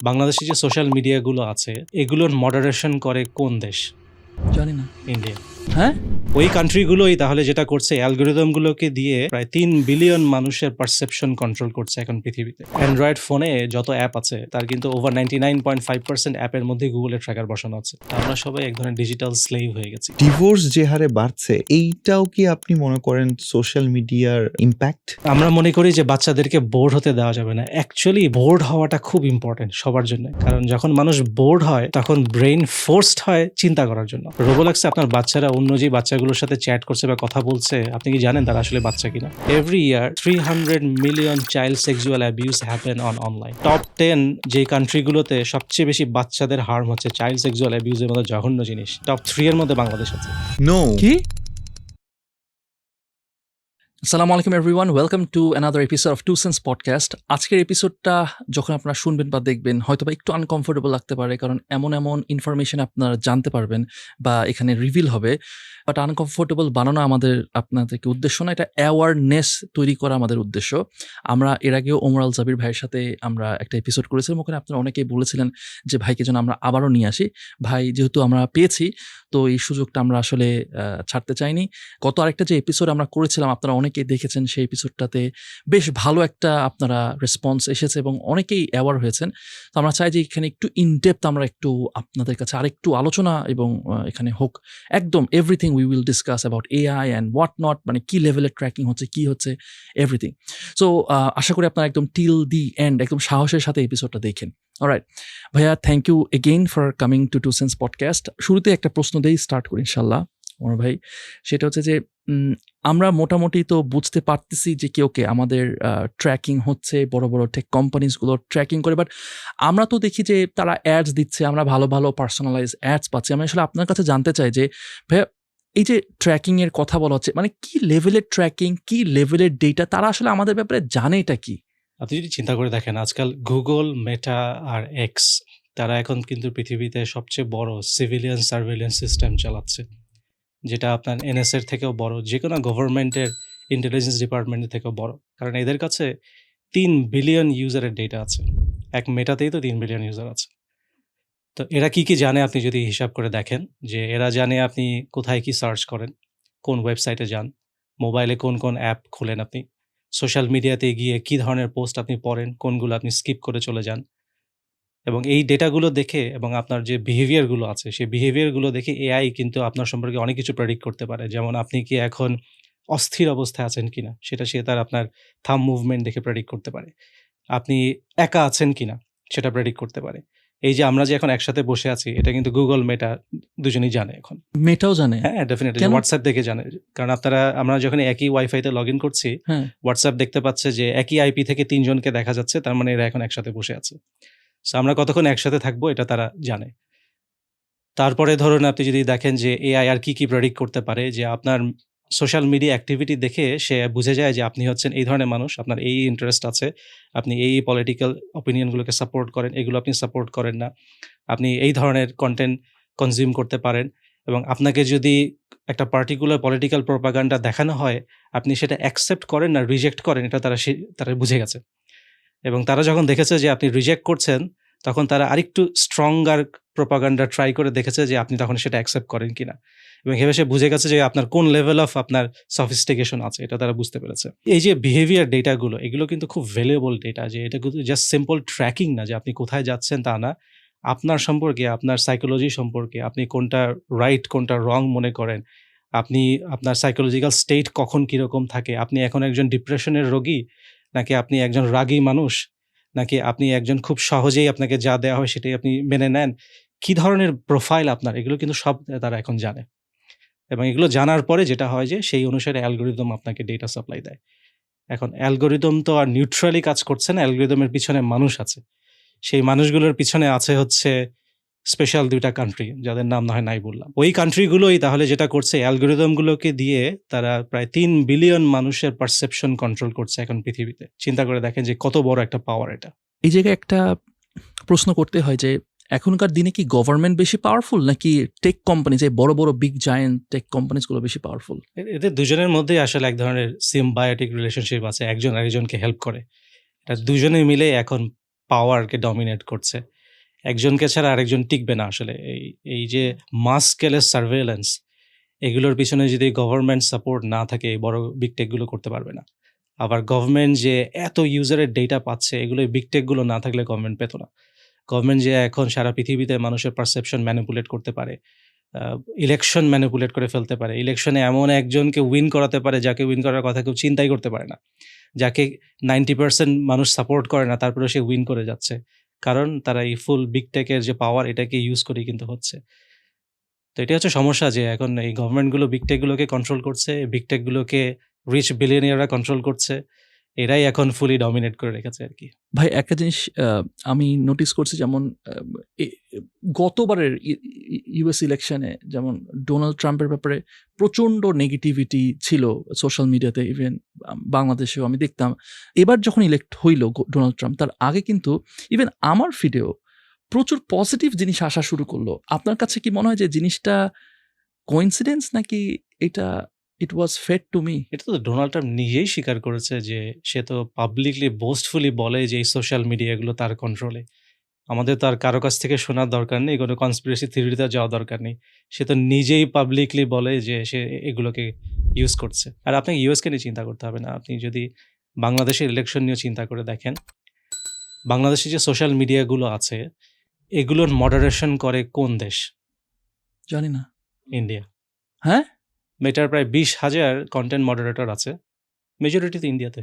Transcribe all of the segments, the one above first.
বাংলাদেশে যে সোশ্যাল মিডিয়াগুলো আছে এগুলোর মডারেশন করে কোন দেশ? জানি না। ইন্ডিয়া। হ্যাঁ? ওই কান্ট্রিগুলোই তাহলে যেটা করছে অ্যালগরিদমগুলোকে দিয়ে প্রায় ৩ বিলিয়ন মানুষের পারসেপশন কন্ট্রোল করছে এখন পৃথিবীতে। অ্যান্ড্রয়েড ফোনে যত অ্যাপ আছে তার কিন্তু ওভার 99.5% অ্যাপের মধ্যে গুগলের ট্র্যাকার বসানো আছে। আমরা সবাই এক ধরনের ডিজিটাল স্লেভ হয়ে গেছি। ডিভোর্স যে হারে বাড়ছে এইটাও কি আপনি মনে করেন সোশ্যাল মিডিয়ার ইম্প্যাক্ট? আমরা মনে করি যে বাচ্চাদেরকে বোর্ড হতে দেওয়া যাবে না। অ্যাকচুয়ালি বোর্ড হওয়াটা খুব ইম্পর্টেন্ট সবার জন্য। কারণ যখন মানুষ বোর্ড হয় তখন ব্রেইন ফোর্সড হয় চিন্তা করার জন্য। রোবোলক্সে আপনার বাচ্চারা অন্য যে বাচ্চাগুলোর সাথে চ্যাট করছে বা কথা বলছে, আপনি কি জানেন তারা আসলে বাচ্চা কিনা? Every year 300 million child sexual abuse happen on online. Top 10 যে কান্ট্রিগুলোতে সবচেয়ে বেশি বাচ্চাদের হার্ম হচ্ছে চাইল্ড সেক্সুয়াল অ্যাবিউজের মতো জঘন্য জিনিস, টপ 3 এর মধ্যে বাংলাদেশ আছে। নো। কি? আসসালামু আলাইকুম everyone, welcome to another episode of Two Sense podcast. আজকের এপিসোডটা যখন আপনারা শুনবেন বা দেখবেন হয়তো বা একটু আনকমফোর্টেবল লাগতে পারে, কারণ এমন ইনফরমেশন আপনারা জানতে পারবেন বা এখানে রিভিল হবে। বাট আনকমফোর্টেবল বানানো আপনাদেরকে উদ্দেশ্য না, এটা অ্যাওয়ারনেস তৈরি করা আমাদের উদ্দেশ্য। আমরা এর আগেও ওমর আল জাবির ভাইয়ের সাথে আমরা একটা এপিসোড করেছিলাম, ওখানে আপনারা অনেকেই বলেছিলেন যে ভাইকে যেন আমরা আবারও নিয়ে আসি। ভাই যেহেতু আমরা পেয়েছি, তো এই সুযোগটা আমরা আসলে ছাড়তে চাইনি। গত আরেকটা যে এপিসোড আমরা করেছিলাম, আপনারা অনেকেই দেখেছেন, সেই এপিসোডটাতে বেশ ভালো একটা আপনারা রেসপন্স এসেছে এবং অনেকেই অ্যাওয়ার হয়েছেন। তো আমরা চাই যে এখানে একটু ইনডেপথ আমরা একটু আপনাদের কাছে আরেকটু আলোচনা এবং এখানে হোক একদম everything we will discuss about AI and what not, মানে কী লেভেলের ট্র্যাকিং হচ্ছে, কী হচ্ছে, এভরিথিং। সো আশা করি আপনারা একদম টিল দি এন্ড একদম সাহসের সাথে এপিসোডটা দেখেন। অলরাইট ভাইয়া, thank you again for coming to Two Sense podcast. শুরুতে একটা প্রশ্ন দিয়েই স্টার্ট করি ইনশাল্লাহ ওমর ভাই। সেটা হচ্ছে যে আমরা মোটামুটি তো বুঝতে পারতেছি যে কেউকে আমাদের ট্র্যাকিং হচ্ছে, বড় বড় টেক কোম্পানিজগুলো ট্র্যাকিং করে, বাট আমরা তো দেখি যে তারা অ্যাডস দিচ্ছে, আমরা ভালো ভালো পার্সোনালাইজ অ্যাডস পাচ্ছি। আমি আসলে আপনার কাছে জানতে চাই যে ভাইয়া, এই যে ট্র্যাকিংয়ের কথা বলা হচ্ছে, মানে কি লেভেলের ট্র্যাকিং, কি লেভেলের ডেটা, তারা আসলে আমাদের ব্যাপারে জানে এটা কি? আপনি যদি চিন্তা করে দেখেন, আজকাল গুগল, মেটা আর এক্স তারা এখন কিন্তু পৃথিবীতে সবচেয়ে বড় সিভিলিয়ান সার্ভেইলেন্স সিস্টেম চালাচ্ছে, যেটা আপনার এনএসএর থেকেও বড়, যে কোনো গভর্নমেন্টের ইন্টেলিজেন্স ডিপার্টমেন্টের থেকেও বড়। কারণ এদের কাছে 3 বিলিয়ন ইউজারের ডেটা আছে। এক মেটাতেই তো 3 বিলিয়ন ইউজার আছে। তো এরা কি জানে আপনি যদি হিসাব করে দেখেন, যে এরা জানে আপনি কোথায় কি সার্চ করেন, কোন ওয়েবসাইটে যান, মোবাইলে কোন কোন অ্যাপ খোলেন আপনি, সোশ্যাল মিডিয়াতে গিয়ে কী ধরনের পোস্ট আপনি পড়েন, কোনগুলো আপনি স্কিপ করে চলে যান। এবং এই ডেটাগুলো দেখে এবং আপনার যে বিহেভিয়ারগুলো আছে, সেই বিহেভিয়ারগুলো দেখে এআই কিন্তু আপনার সম্পর্কে অনেক কিছু প্রেডিক্ট করতে পারে। যেমন আপনি কি এখন অস্থির অবস্থায় আছেন কিনা, সেটা সে তার আপনার থাম্ব মুভমেন্ট দেখে প্রেডিক্ট করতে পারে। আপনি একা আছেন কিনা, সেটা প্রেডিক্ট করতে পারে। এই যে আমরা যে এখন একসাথে বসে আছি, এটা কিন্তু গুগল, মেটা দুজনেই জানে এখন। মেটাও জানে? হ্যাঁ, ডেফিনিটলি। কেন? হোয়াটসঅ্যাপ দেখে জানে। কারণ আমরা যখন একই ওয়াইফাইতে লগ ইন করছি, হ্যাঁ। হোয়াটসঅ্যাপ দেখতে পাচ্ছে যে একই আইপি থেকে ৩ জনকে দেখা যাচ্ছে, তার মানে এরা এখন একসাথে বসে আছে। সো আমরা কতক্ষণ একসাথে থাকবো এটা তারা জানে। তারপরে ধরুন আপনি যদি দেখেন যে এআই আর কি প্রেডিক্ট করতে পারে, যে আপনার সোশ্যাল মিডিয়া অ্যাক্টিভিটি দেখে সে বুঝে যায় যে আপনি হচ্ছেন এই ধরনের মানুষ, আপনার এই ইন্টারেস্ট আছে, আপনি এই পলিটিক্যাল অপিনিয়নগুলোকে সাপোর্ট করেন, এগুলো আপনি সাপোর্ট করেন না, আপনি এই ধরনের কনটেন্ট কনজিউম করতে পারেন। এবং আপনাকে যদি একটা পার্টিকুলার পলিটিক্যাল প্রোপাগান্ডা দেখানো হয়, আপনি সেটা অ্যাকসেপ্ট করেন না রিজেক্ট করেন, এটা তারা বুঝে গেছে। এবং তারা যখন দেখেছে যে আপনি রিজেক্ট করছেন, তখন তারা আরেকটু স্ট্রঙ্গার প্রোপাগান্ডা ট্রাই করে দেখেছে যে আপনি তখন সেটা অ্যাকসেপ্ট করেন কিনা। এবং এভাবে সে বুঝে গেছে যে আপনার কোন লেভেল অফ আপনার সফিস্টিকেশন আছে, এটা তারা বুঝতে পেরেছে। এই যে বিহেভিয়ার ডেটাগুলো, এগুলো কিন্তু খুব ভ্যালুয়েবল ডেটা, যে এটা কিন্তু জাস্ট সিম্পল ট্র্যাকিং না, যে আপনি কোথায় যাচ্ছেন তা না। আপনার সম্পর্কে, আপনার সাইকোলজি সম্পর্কে, আপনি কোনটা রাইট কোনটা রং মনে করেন, আপনি আপনার সাইকোলজিক্যাল স্টেট কখন কীরকম থাকে, আপনি এখন একজন ডিপ্রেশনের রোগী, নাকি আপনি একজন রাগী মানুষ, নাকি আপনি একজন খুব সহজেই আপনাকে যা দেওয়া হয় সেটাই আপনি মেনে নেন, কী ধরনের প্রোফাইল আপনার, এগুলো কিন্তু সব তারা এখন জানে। এবং এগুলো জানার পরে যেটা হয় যে সেই অনুসারে অ্যালগরিদম আপনাকে ডেটা সাপ্লাই দেয়। এখন অ্যালগরিদম তো আর নিউট্রালি কাজ করছে না, অ্যালগরিদমের পিছনে মানুষ আছে। সেই মানুষগুলোর পিছনে আছে হচ্ছে স্পেশাল 2টা কান্ট্রি, যাদের নাম না হয় নাই বললাম। ওই কান্ট্রিগুলোই তাহলে যেটা করছে, অ্যালগরিদমগুলোকে দিয়ে তারা প্রায় 3 বিলিয়ন মানুষের পারসেপশন কন্ট্রোল করছে এখন পৃথিবীতে। চিন্তা করে দেখেন যে কত বড় একটা পাওয়ার এটা। এই জায়গায় একটা প্রশ্ন করতে হয় যে এখনকার দিনে কি গভর্নমেন্ট বেশি পাওয়ারফুল নাকি টেক কোম্পানি, যে বড় বড় বিগ জায়ান্ট টেক কোম্পানিজগুলো বেশি পাওয়ারফুল? এদের দুজনের মধ্যেই আসলে এক ধরনের সিম্বায়োটিক রিলেশনশিপ আছে, একজন আরেকজনকে হেল্প করে। এটা দুজনে মিলে এখন পাওয়ারকে ডমিনেট করছে। একজনকে ছাড়া আরেকজন টিকবে না আসলে। এই যে মাস স্কেলের সার্ভেইলেন্স, এগুলোর পিছনে যদি গভর্নমেন্ট সাপোর্ট না থাকে, এই বড় বিগ টেকগুলো করতে পারবে না। আবার গভর্নমেন্ট যে এত ইউজারের ডেটা পাচ্ছে, এগুলো বিগ টেকগুলো না থাকলে গভর্নমেন্ট পেত না। গভর্নমেন্ট যে এখন সারা পৃথিবীতে মানুষের পারসেপশন ম্যানিপুলেট করতে পারে, ইলেকশন ম্যানিপুলেট করে ফেলতে পারে। ইলেকশনে এমন একজনকে উইন করাতে পারে, যাকে উইন করার কথা কেউ চিন্তাই করতে পারে না। যাকে 90% মানুষ সাপোর্ট করে না, তারপরেও সে উইন করে যাচ্ছে। কারণ তারা এই ফুল বিগ টেকের যে পাওয়ার, এটাকে ইউজ করেই কিন্তু হচ্ছে। তো এটাই হচ্ছে সমস্যা যে এখন এই গভর্নমেন্টগুলো বিগ টেকগুলোকে কন্ট্রোল করছে, বিগ টেকগুলোকে রিচ বিলিয়নিয়াররা কন্ট্রোল করছে। এরাই এখন ফুলি ডমিনেট করে রেখেছে আরকি। ভাই একটা জিনিস আমি নোটিস করছি যেমন গতবারের ইউএস ইলেকশনে যেমন ডোনাল্ড ট্রাম্পের ব্যাপারে প্রচণ্ড নেগেটিভিটি ছিল সোশ্যাল মিডিয়াতে, ইভেন বাংলাদেশেও আমি দেখতাম। এবার যখন ইলেক্ট হইল ডোনাল্ড ট্রাম্প, তার আগে কিন্তু ইভেন আমার ফিডেও প্রচুর পজিটিভ জিনিস আসা শুরু করলো। আপনার কাছে কি মনে হয় যে জিনিসটা কোইন্সিডেন্স নাকি এটা ইট ওয়াজ ফেড টু মি? এটা তো ডোনাল্ড ট্রাম্প নিজেই স্বীকার করেছে যে সে তো পাবলিকলি বোস্টফুলি বলে যে এই সোশ্যাল মিডিয়া এগুলো তার কন্ট্রোলে। আমাদের তো আর কারো কাছ থেকে শোনার দরকার নেই, কোনো কনস্পিরেসি থিওরিতে যাওয়া দরকার নেই। সে তো নিজেই পাবলিকলি বলে যে সে এগুলোকে ইউজ করছে। আর আপনাকে ইউএসকে নিয়ে চিন্তা করতে হবে না। আপনি যদি বাংলাদেশের ইলেকশন নিয়েও চিন্তা করে দেখেন, বাংলাদেশে যে সোশ্যাল মিডিয়াগুলো আছে, এগুলোর মডারেশন করে কোন দেশ? জানি না। ইন্ডিয়া। হ্যাঁ? মেটার প্রায় 20,000 কনটেন্ট মডারেটর আছে। মেজরিটি তো ইন্ডিয়াতে।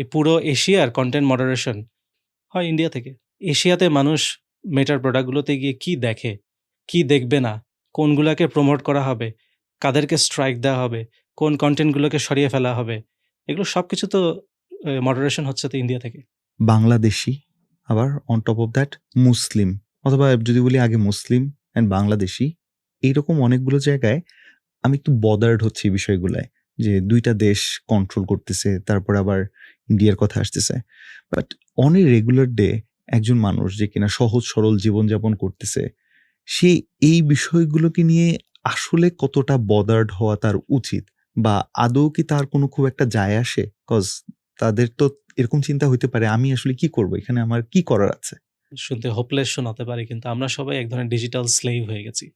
এই পুরো এশিয়ার কনটেন্ট মডারেশন হয় ইন্ডিয়া থেকে। এশিয়াতে মানুষ মেটার প্রোডাক্টগুলোতে গিয়ে কি দেখে, কি দেখবে না, কোনগুলাকে প্রমোট করা হবে, কাদেরকে স্ট্রাইক দেওয়া হবে, কোন কনটেন্টগুলোকে সরিয়ে ফেলা হবে, এগুলো সবকিছু তো মডারেশন হচ্ছে তো ইন্ডিয়া থেকে। বাংলাদেশি, আবার অন টপ অফ দ্যাট মুসলিম, অথবা যদি বলি আগে মুসলিম অ্যান্ড বাংলাদেশি, এইরকম অনেকগুলো জায়গায় আমি একটু বদার্ড হচ্ছি এই বিষয়গুলায়, যে দুইটা দেশ কন্ট্রোল করতেছে, তারপর আবার ইন্ডিয়ার কথা আসতেছে। But on a regular day একজন মানুষ যে কিনা সহজ সরল জীবনযাপন করতেছে, সে এই বিষয়গুলোকে নিয়ে আসলে কতটা বদার্ড হওয়া তার উচিত, বা আদৌ কি তার কোনো খুব একটা যায় আসে? কজ তাদের তো এরকম চিন্তা হইতে পারে, আমি আসলে কি করব, এখানে আমার কি করার আছে? শুনতে হোপলেস শোনাতে পারে, কিন্তু আমরা সবাই এক ধরনের ডিজিটাল স্লেভ হয়ে গেছি।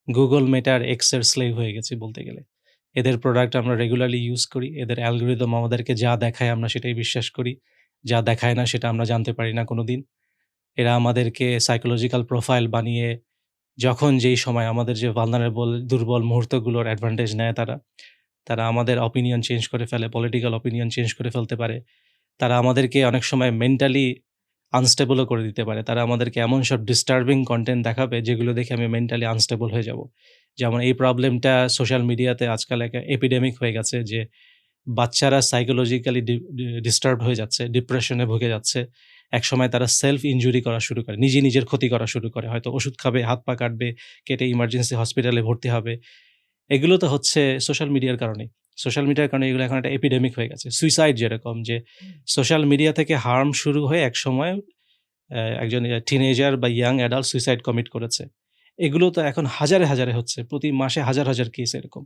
গুগল, মেটার, এক্সের স্লেভ হয়ে গেছি বলতে গেলে। এদের প্রোডাক্ট আমরা রেগুলারলি ইউজ করি। এদের অ্যালগরিদম আমাদেরকে যা দেখায় আমরা সেটাই বিশ্বাস করি। যা দেখায় না সেটা আমরা জানতে পারি না কোনোদিন। এরা আমাদেরকে সাইকোলজিক্যাল প্রোফাইল বানিয়ে যখন যেই সময় আমাদের যে ভালনারেবল দুর্বল মুহূর্তগুলোর অ্যাডভান্টেজ নেয় তারা আমাদের অপিনিয়ন চেঞ্জ করে ফেলে, পলিটিক্যাল অপিনিয়ন চেঞ্জ করে ফেলতে পারে। তারা আমাদেরকে অনেক সময় মেন্টালি আনস্টেবলও করে দিতে পারে। তারা আমাদেরকে এমন সব ডিস্টার্বিং কনটেন্ট দেখাবে যেগুলো দেখে আমি মেন্টালি আনস্টেবল হয়ে যাব। যেমন এই প্রবলেমটা সোশ্যাল মিডিয়াতে আজকাল একটা এপিডেমিক হয়ে গেছে যে বাচ্চারা সাইকোলজিক্যালি ডিস্টার্বড হয়ে যাচ্ছে, ডিপ্রেশনে ভুগে যাচ্ছে। একসময় তারা সেলফ ইনজুরি করা শুরু করে, নিজের ক্ষতি করা শুরু করে। হয়তো ওষুধ খাবে, হাত পা কাটবে, কেটে ইমার্জেন্সি হসপিটালে ভর্তি হবে। এগুলো তো হচ্ছে সোশ্যাল মিডিয়ার কারণেই। সোশ্যাল মিডিয়ার কারণে এগুলো এখন একটা এপিডেমিক হয়ে গেছে। সুইসাইড যেরকম, যে সোশ্যাল মিডিয়া থেকে হার্ম শুরু হয়ে একসময় একজন টিনেজার বা ইয়াং অ্যাডাল্ট সুইসাইড কমিট করেছে। এগুলো তো এখন হাজারে হচ্ছে। প্রতি মাসে হাজার কেস এরকম।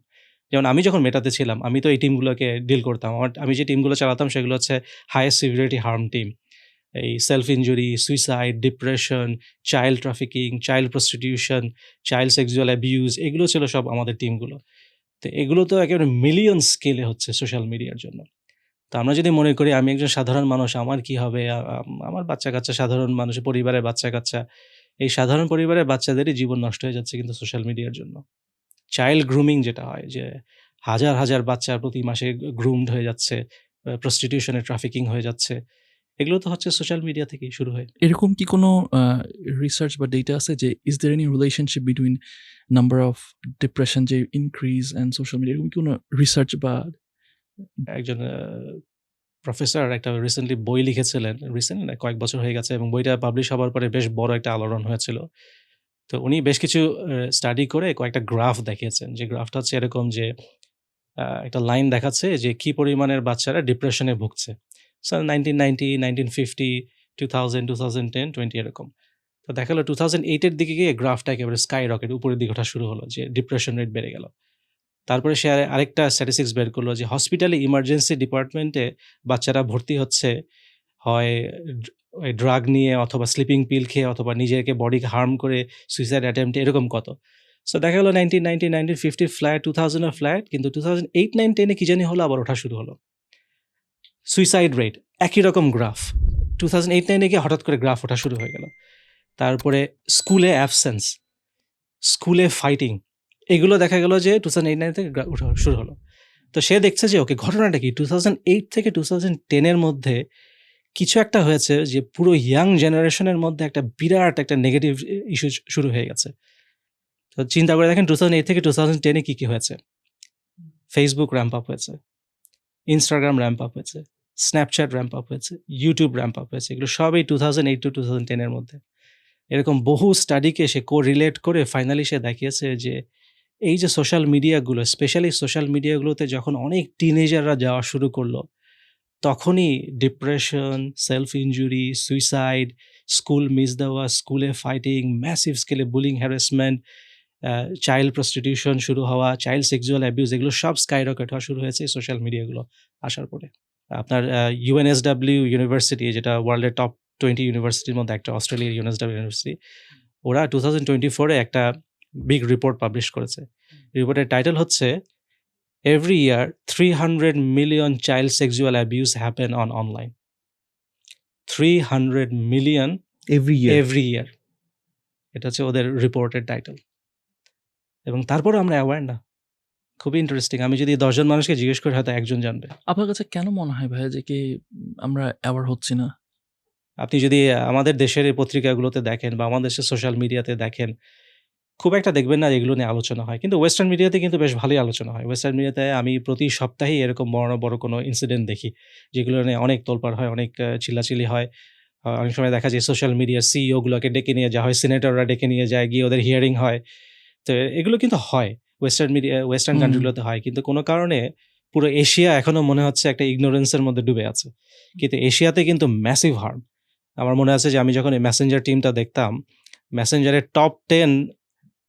যেমন আমি যখন মেটাতে ছিলাম, আমি তো এই টিমগুলোকে ডিল করতাম। আমি যে টিমগুলো চালাতাম সেগুলো হচ্ছে হাইয়েস্ট সিভিরিটি হার্ম টিম। এই self injury, suicide, depression, child trafficking, child prostitution, child sexual abuse, এগুলো ছিল সব আমাদের টিমগুলো। তো এগুলো তো একেবারে মিলিয়ন স্কেলে হচ্ছে সোশ্যাল মিডিয়ার জন্য। তো আমরা যদি মনে করি আমি একজন সাধারণ মানুষ, আমার কি হবে? আমার বাচ্চা-কাচ্চা, সাধারণ মানুষ, পরিবারের বাচ্চা-কাচ্চা, এই সাধারণ পরিবারের বাচ্চাদেরই জীবন নষ্ট হয়ে যাচ্ছে কিন্তু সোশ্যাল মিডিয়ার জন্য। চাইল্ড গ্রুমিং যেটা হয়, যে হাজার বাচ্চা প্রতি মাসে গ্রুমড হয়ে যাচ্ছে, প্রস্টিটিউশন এ ট্রাফিকিং হয়ে যাচ্ছে। এগুলো তো হচ্ছে সোশ্যাল মিডিয়া থেকেই শুরু হয়। এরকম কি কোনো রিসার্চ বা ডেটা আছে যে is there any relationship between number of depression যে ইনক্রিজ অ্যান্ড সোশ্যাল মিডিয়া, এরকম কি কোনো রিসার্চ বা একজন প্রফেসর একটা রিসেন্টলি বই লিখেছিলেন, রিসেন্টলি না, কয়েক বছর হয়ে গেছে, এবং বইটা পাবলিশ হবার পরে বেশ বড় একটা আলোড়ন হয়েছিল। তো উনি বেশ কিছু স্টাডি করে কয়েকটা গ্রাফ দেখিয়েছেন। যে গ্রাফটা হচ্ছে এরকম যে একটা লাইন দেখাচ্ছে যে কি পরিমাণের বাচ্চারা ডিপ্রেশনে ভুগছে। সো 1990, 1950, 2000, 2010, 20 এরকম। তো দেখা গেল 2008 এর দিকে গিয়ে গ্রাফটা একেবারে স্কাই রকেট উপরের দিকে ওঠা শুরু হলো, যে ডিপ্রেশন রেট বেড়ে গেল। তারপরে সে আরেকটা স্ট্যাটিস্টিক্স বের করলো যে হসপিটালে ইমার্জেন্সি ডিপার্টমেন্টে বাচ্চারা ভর্তি হচ্ছে হয় ওই ড্রাগ নিয়ে অথবা স্লিপিং পিল খেয়ে অথবা নিজেকে বডিকে হার্ম করে সুইসাইড অ্যাটেম্প্ট এরকম কত। সো দেখা গেলো 1990, 1950 ফ্ল্যাট, 2000 এর ফ্ল্যাট, কিন্তু 2008, 9, 10 এ কি জানি হলো, আবার ওঠা শুরু হলো। সুইসাইড রেট একই রকম গ্রাফ, 2008, 9 এ গিয়ে হঠাৎ করে গ্রাফ ওঠা শুরু হয়ে গেল। তারপরে স্কুলে অ্যাবসেন্স, স্কুলে ফাইটিং, এগুলো দেখা গেল যে 2008, 9 থেকে ওঠা শুরু হলো। তো সে দেখছে যে ওকে ঘটনাটা কি, 2008 থেকে 2010 এর মধ্যে কিছু একটা হয়েছে যে পুরো ইয়াং জেনারেশনের মধ্যে একটা বিরাট একটা নেগেটিভ ইস্যু শুরু হয়ে গেছে। তো চিন্তা করে দেখেন 2008 থেকে 2010 এ কি কি হয়েছে। ফেসবুক র্যাম্প আপ হয়েছে, ইনস্টাগ্রাম র্যাম্প আপ হয়েছে, স্ন্যাপচ্যাট র্যাম্প আপ হয়েছে, ইউটিউব র্যাম্প আপ হয়েছে। এগুলো সবই 2008 to 2010 এর মধ্যে। এরকম বহু স্টাডিকে সে কোরিলেট করে ফাইনালি সে দেখিয়েছে যে এই যে সোশ্যাল মিডিয়াগুলো, স্পেশালি সোশ্যাল মিডিয়াগুলোতে যখন অনেক টিনেজাররা যাওয়া শুরু করলো, তখনই depression, self injury, suicide, school miss দেওয়া, স্কুলে ফাইটিং, ম্যাসিভ স্কেলে বুলিং, হ্যারাসমেন্ট, চাইল্ড প্রস্টিটিউশন শুরু হওয়া, চাইল্ড সেক্সুয়াল অ্যাবিউজ, এগুলো সব স্কাইরকেট হওয়া শুরু হয়েছে সোশ্যাল মিডিয়াগুলো আসার পরে। আপনার UNSW ইউনিভার্সিটি, যেটা ওয়ার্ল্ডের টপ 20 ইউনিভার্সিটির মধ্যে একটা, অস্ট্রেলিয়ার UNSW ইউনিভার্সিটি, ওরা 2024 এ একটা বিগ রিপোর্ট পাবলিশ করেছে। রিপোর্টের টাইটেল হচ্ছে Every year 300 million child sexual abuse happen on online. 300 million every year. every year. এটা হচ্ছে ওদের রিপোর্টের টাইটেল। এবং তারপরেও আমরা অ্যাওয়ার না। খুবই ইন্টারেস্টিং। আমি যদি 10 জন মানুষকে জিজ্ঞেস করি হয়তো একজন জানবে। আপনার কাছে কেন মনে হয় ভাইয়া যে কি আমরা অ্যাওয়ার হচ্ছি না? আপনি যদি আমাদের দেশের এই পত্রিকাগুলোতে দেখেন বা আমাদের দেশের সোশ্যাল মিডিয়াতে দেখেন, খুব একটা দেখবেন না এগুলো নিয়ে আলোচনা হয়। কিন্তু ওয়েস্টার্ন মিডিয়াতে কিন্তু বেশ ভালোই আলোচনা হয়। ওয়েস্টার্ন মিডিয়াতে আমি প্রতি সপ্তাহেই এরকম বড় কোনো ইনসিডেন্ট দেখি, যেগুলো নিয়ে অনেক তোলপাড় হয়, অনেক চিল্লাচিল্লি হয়। অনেক সময় দেখা যায় সোশ্যাল মিডিয়ার সিইও গুলোকে ডেকে নিয়ে যাওয়া হয়, সিনেটররা ডেকে নিয়ে যায়, গিয়ে ওদের হিয়ারিং হয়। তো এগুলো কিন্তু হয় ওয়েস্টার্ন হুম। কান্ট্রিগুলোতে হয়। কিন্তু কোনো কারণে পুরো এশিয়া এখনো মনে হচ্ছে একটা ইগনোরেন্সের মধ্যে ডুবে আছে। কিন্তু এশিয়াতে কিন্তু ম্যাসিভ হার্ম। আমার মনে আছে যে আমি যখন এই মেসেঞ্জার টিমটা দেখতাম, মেসেঞ্জারের টপ 10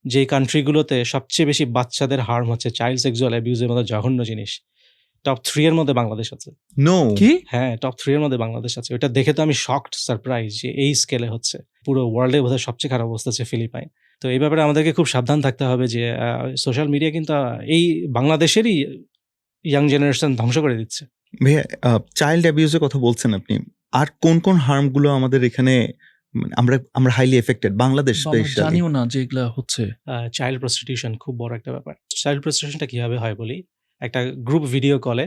যেই কান্ট্রিগুলোতে সবচেয়ে বেশি বাচ্চাদের হার্ম হচ্ছে, চাইল্ড সেক্সুয়াল অ্যাবিউজের মতো জঘন্য জিনিস, টপ 3 এর মধ্যে বাংলাদেশ আছে। নো। কি? হ্যাঁ, টপ 3 এর মধ্যে বাংলাদেশ আছে। ওটা দেখে তো আমি শকড, সারপ্রাইজ যে এই স্কেলে হচ্ছে। পুরো ওয়ার্ল্ডে বোধহয় সবচেয়ে খারাপ অবস্থা হচ্ছে ফিলিপাইন। তো এই ব্যাপারে আমাদেরকে খুব সাবধান থাকতে হবে যে সোশ্যাল মিডিয়া কিন্তু এই বাংলাদেশেরই ইয়াং জেনারেশন ধ্বংস করে দিচ্ছে। ভাইয়া, চাইল্ড অ্যাবিউজের কথা বলছেন আপনি। আর কোন কোন হার্মগুলো আমাদের এখানে আমরা হাইলি এফেক্টেড, বাংলাদেশ বা আমরা স্পেশালি? জানিও না যে এগুলা হচ্ছে। চাইল্ড প্রস্টিটিউশন খুব বড় একটা ব্যাপার। চাইল্ড প্রস্টিটিউশনটা কিভাবে হয় বলি। একটা গ্রুপ ভিডিও কলে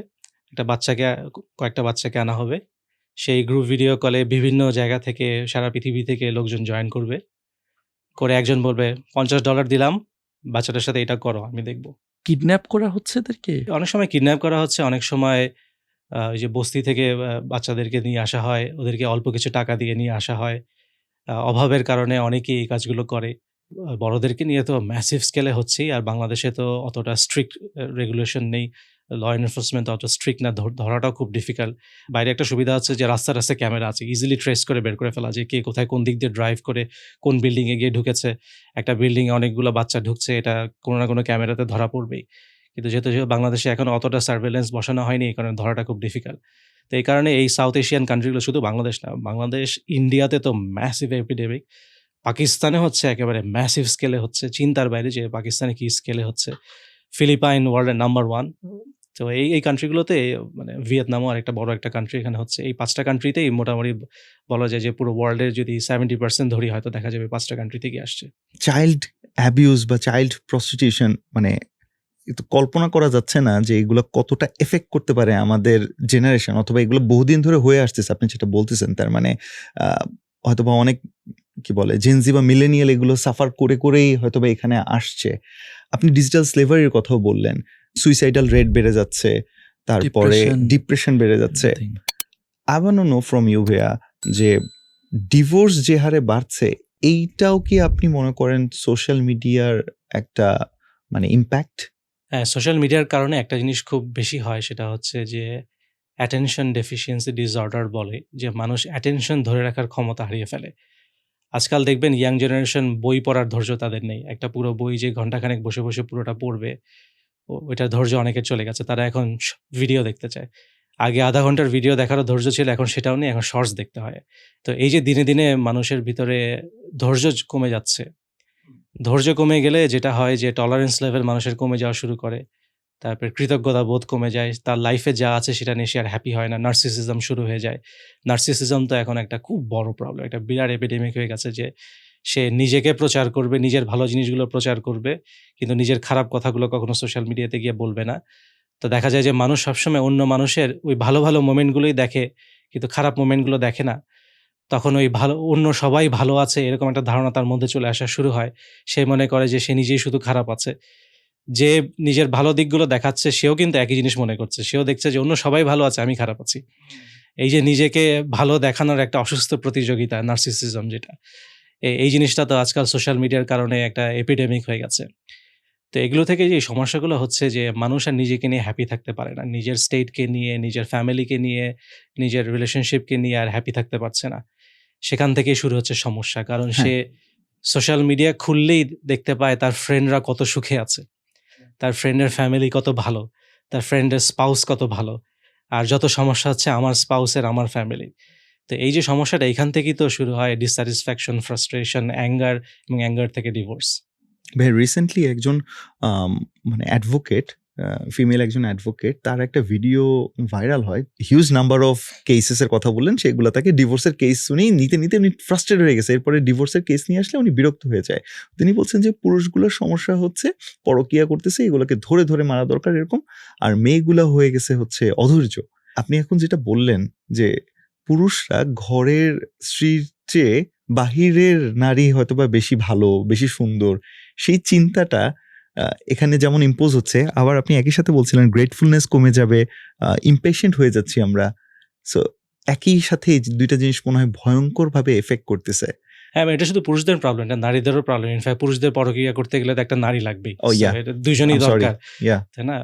কয়েকটা বাচ্চাকে আনা হবে। সেই গ্রুপ ভিডিও কলে বিভিন্ন জায়গা থেকে, সারা পৃথিবী থেকে লোকজন জয়েন করবে। করে একজন বলবে $50 দিলাম, বাচ্চাটার সাথে এটা করো, আমি দেখব। কিডন্যাপ করা হচ্ছে এদেরকে? অনেক সময় কিডন্যাপ করা হচ্ছে, অনেক সময় ওই যে বস্তি থেকে বাচ্চাদেরকে নিয়ে আসা হয়, ওদেরকে অল্প কিছু টাকা দিয়ে নিয়ে আসা হয়। অভাবের কারণে অনেকেই এই কাজগুলো করে। বড়দেরকে নিয়ে তো ম্যাসিভ স্কেলে হচ্ছেই। আর বাংলাদেশে তো অতটা স্ট্রিক্ট রেগুলেশন নেই। ল এনফোর্সমেন্ট অত স্ট্রিক্ট না, ধরাটাও খুব ডিফিকাল্ট। বাইরে একটা সুবিধা হচ্ছে যে রাস্তায় ক্যামেরা আছে, ইজিলি ট্রেস করে বের করে ফেলা, যে কে কোথায় কোন দিক দিয়ে ড্রাইভ করে কোন বিল্ডিংয়ে গিয়ে ঢুকেছে। একটা বিল্ডিংয়ে অনেকগুলো বাচ্চা ঢুকছে, এটা কোনো না কোনো ক্যামেরাতে ধরা পড়বেই। কিন্তু যেহেতু বাংলাদেশে এখন অতটা সার্ভেলেন্স বসানো হয়নি, এই কারণে ধরাটা খুব ডিফিকাল্ট। তো এই কারণে এই সাউথ এশিয়ান কান্ট্রিগুলো, শুধু বাংলাদেশ না, বাংলাদেশ, ইন্ডিয়াতে তো ম্যাসিভ এপিডেমিক। পাকিস্তানে হচ্ছে একেবারে ম্যাসিভ স্কেলে হচ্ছে, চিন্তার বাইরে যে পাকিস্তানে কি স্কেলে হচ্ছে। ফিলিপাইন ওয়ার্ল্ডের নাম্বার 1। তো এই কান্ট্রিগুলোতে, মানে ভিয়েতনামও আরেকটা বড় একটা কান্ট্রি এখানে হচ্ছে। এই 5টা কান্ট্রিতেই মোটামুটি বলা যায় যে পুরো ওয়ার্ল্ডের যদি 70% ধরি, হয়তো দেখা যাবে 5টা কান্ট্রি থেকে আসছে। চাইল্ড অ্যাবিউজ বা চাইল্ড প্রস্টিটিউশন, মানে তো কল্পনা করা যাচ্ছে না যে এগুলো কতটা এফেক্ট করতে পারে আমাদের জেনারেশন, অথবা এগুলো বহুদিন ধরে হয়ে আসতেছে। আপনি যেটা বলতেছেন, তার মানে হয়তোবা অনেক কি বলে জেনজি বা মিলেনিয়াল এগুলো সাফার করেই হয়তোবা এখানে আসছে। আপনি ডিজিটাল স্লেভারির কথাও বললেন, সুইসাইডাল রেট বেড়ে যাচ্ছে, তারপরে ডিপ্রেশন বেড়ে যাচ্ছে। I want to know from you ভাইয়া, যে ডিভোর্স যে হারে বাড়ছে, এইটাও কি আপনি মনে করেন সোশ্যাল মিডিয়ার একটা মানে ইম্প্যাক্ট? হ্যাঁ, সোশ্যাল মিডিয়ার কারণে একটা জিনিস খুব বেশি হয়, সেটা হচ্ছে যে অ্যাটেনশন ডেফিসিয়েন্সি ডিসঅর্ডার বলে, যে মানুষ অ্যাটেনশন ধরে রাখার ক্ষমতা হারিয়ে ফেলে। আজকাল দেখবেন ইয়াং জেনারেশন বই পড়ার ধৈর্য তাদের নেই। একটা পুরো বই যে ঘন্টাখানেক বসে পুরোটা পড়বে, ওইটার ধৈর্য অনেকের চলে গেছে। তারা এখন ভিডিও দেখতে চায়। আগে আধা ঘন্টার ভিডিও দেখারও ধৈর্য ছিল, এখন সেটাও নেই, এখন শর্টস দেখতে হয়। তো এই যে দিনে দিনে মানুষের ভিতরে ধৈর্য কমে যাচ্ছে, ধৈর্য কমে গেলে যেটা হয় যে টলারেন্স লেভেল মানুষের কমে যাওয়া শুরু করে। তারপরে কৃতজ্ঞতা বোধ কমে যায়। তার লাইফে যা আছে সেটা নিয়ে সে আর হ্যাপি হয় না। নার্সিসিজম শুরু হয়ে যায়। নার্সিসিজম তো এখন একটা খুব বড় প্রবলেম। একটা বিরাট এপিডেমিক হয়ে গেছে যে সে নিজেকে প্রচার করবে, নিজের ভালো জিনিসগুলো প্রচার করবে, কিন্তু নিজের খারাপ কথাগুলো কখনো সোশ্যাল মিডিয়াতে গিয়ে বলবে না। তো দেখা যায় যে মানুষ সবসময় অন্য মানুষের ওই ভালো, ভালো মোমেন্টগুলোই দেখে, কিন্তু খারাপ মোমেন্টগুলো দেখে না। তখন ওই ভালো অন্য সবাই ভালো আছে এরকম একটা ধারণা তার মধ্যে চলে আসা শুরু হয়। সে মনে করে যে সে নিজেই শুধু খারাপ আছে। যে নিজের ভালো দিকগুলো দেখাচ্ছে সেও কিন্তু একই জিনিস মনে করছে। সেও দেখছে যে অন্য সবাই ভালো আছে, আমি খারাপ আছি। এই যে নিজেকে ভালো দেখানোর একটা অসুস্থ প্রতিযোগিতা, নার্সিসিজম যেটা। এই জিনিসটা তো আজকাল সোশ্যাল মিডিয়ার কারণে একটা এপিডেমিক হয়ে গেছে। তো এগুলো থেকে যে সমস্যাগুলো হচ্ছে যে মানুষ আর নিজেকে নিয়ে হ্যাপি থাকতে পারে না। নিজের স্টেটকে নিয়ে, নিজের ফ্যামিলিকে নিয়ে, নিজের রিলেশনশিপকে নিয়ে আর হ্যাপি থাকতে পারছে না। সেখান থেকেই শুরু হচ্ছে সমস্যা। কারণ হ্যাঁ। সে সোশ্যাল মিডিয়া খুললেই দেখতে পায় তার ফ্রেন্ডরা কত সুখে আছে। তার ফ্রেন্ডের ফ্যামিলি কত ভালো, তার ফ্রেন্ডের স্পাউস কত ভালো। আর যত সমস্যা হচ্ছে আমার স্পাউসের, আমার ফ্যামিলির। তো এই যে সমস্যাটা এখান থেকেই তো শুরু হয় ডিসস্যাটিসফ্যাকশন, ফ্রাস্ট্রেশন, অ্যাঙ্গার এবং অ্যাঙ্গার থেকে ডিভোর্স। ভাই রিসেন্টলি একজন মানে অ্যাডভোকেট, ফিমেল একজন অ্যাডভোকেট, তার একটা ভিডিও ভাইরাল হয়। হিউজ নাম্বার অফ কেসেসের কথা বললেন, সেগুলো তাকে ডিভোর্সের কেস শুনেই নিতে নিতে উনি ফ্রাস্ট্রেটেড হয়ে গেছে। এরপরে ডিভোর্সের কেস নিয়ে আসলে উনি বিরক্ত হয়ে যায়। তিনি বলছেন যে পুরুষগুলোর সমস্যা হচ্ছে পরকীয়া করতেছে, এগুলোকে ধরে ধরে মারা দরকার এরকম, আর মেয়েগুলা হয়ে গেছে হচ্ছে অধৈর্য। আপনি এখন যেটা বললেন যে পুরুষরা ঘরের স্ত্রীর চেয়ে বাহিরের নারী হয়তোবা বেশি ভালো, বেশি সুন্দর, সেই চিন্তাটা এখানে যেমন ইম্পোজ হচ্ছে, আবার আপনি একই সাথে বলছিলেন গ্রেটফুলনেস কমে যাবে, ইমপেশেন্ট হয়ে যাচ্ছি আমরা। সো একই সাথে এই দুইটা জিনিস মনে হয় ভয়ঙ্করভাবে এফেক্ট করতেছে। হ্যাঁ, এটা শুধু পুরুষদের প্রবলেম না, নারীদেরও প্রবলেম। ইনফ্যাক্ট পুরুষদের পরকীয়া করতে গেলে তো একটা নারী লাগবেই। ও ইয়া, এটা দুইজনই আই এম সরি। দরকার। ইয়া, তাই না?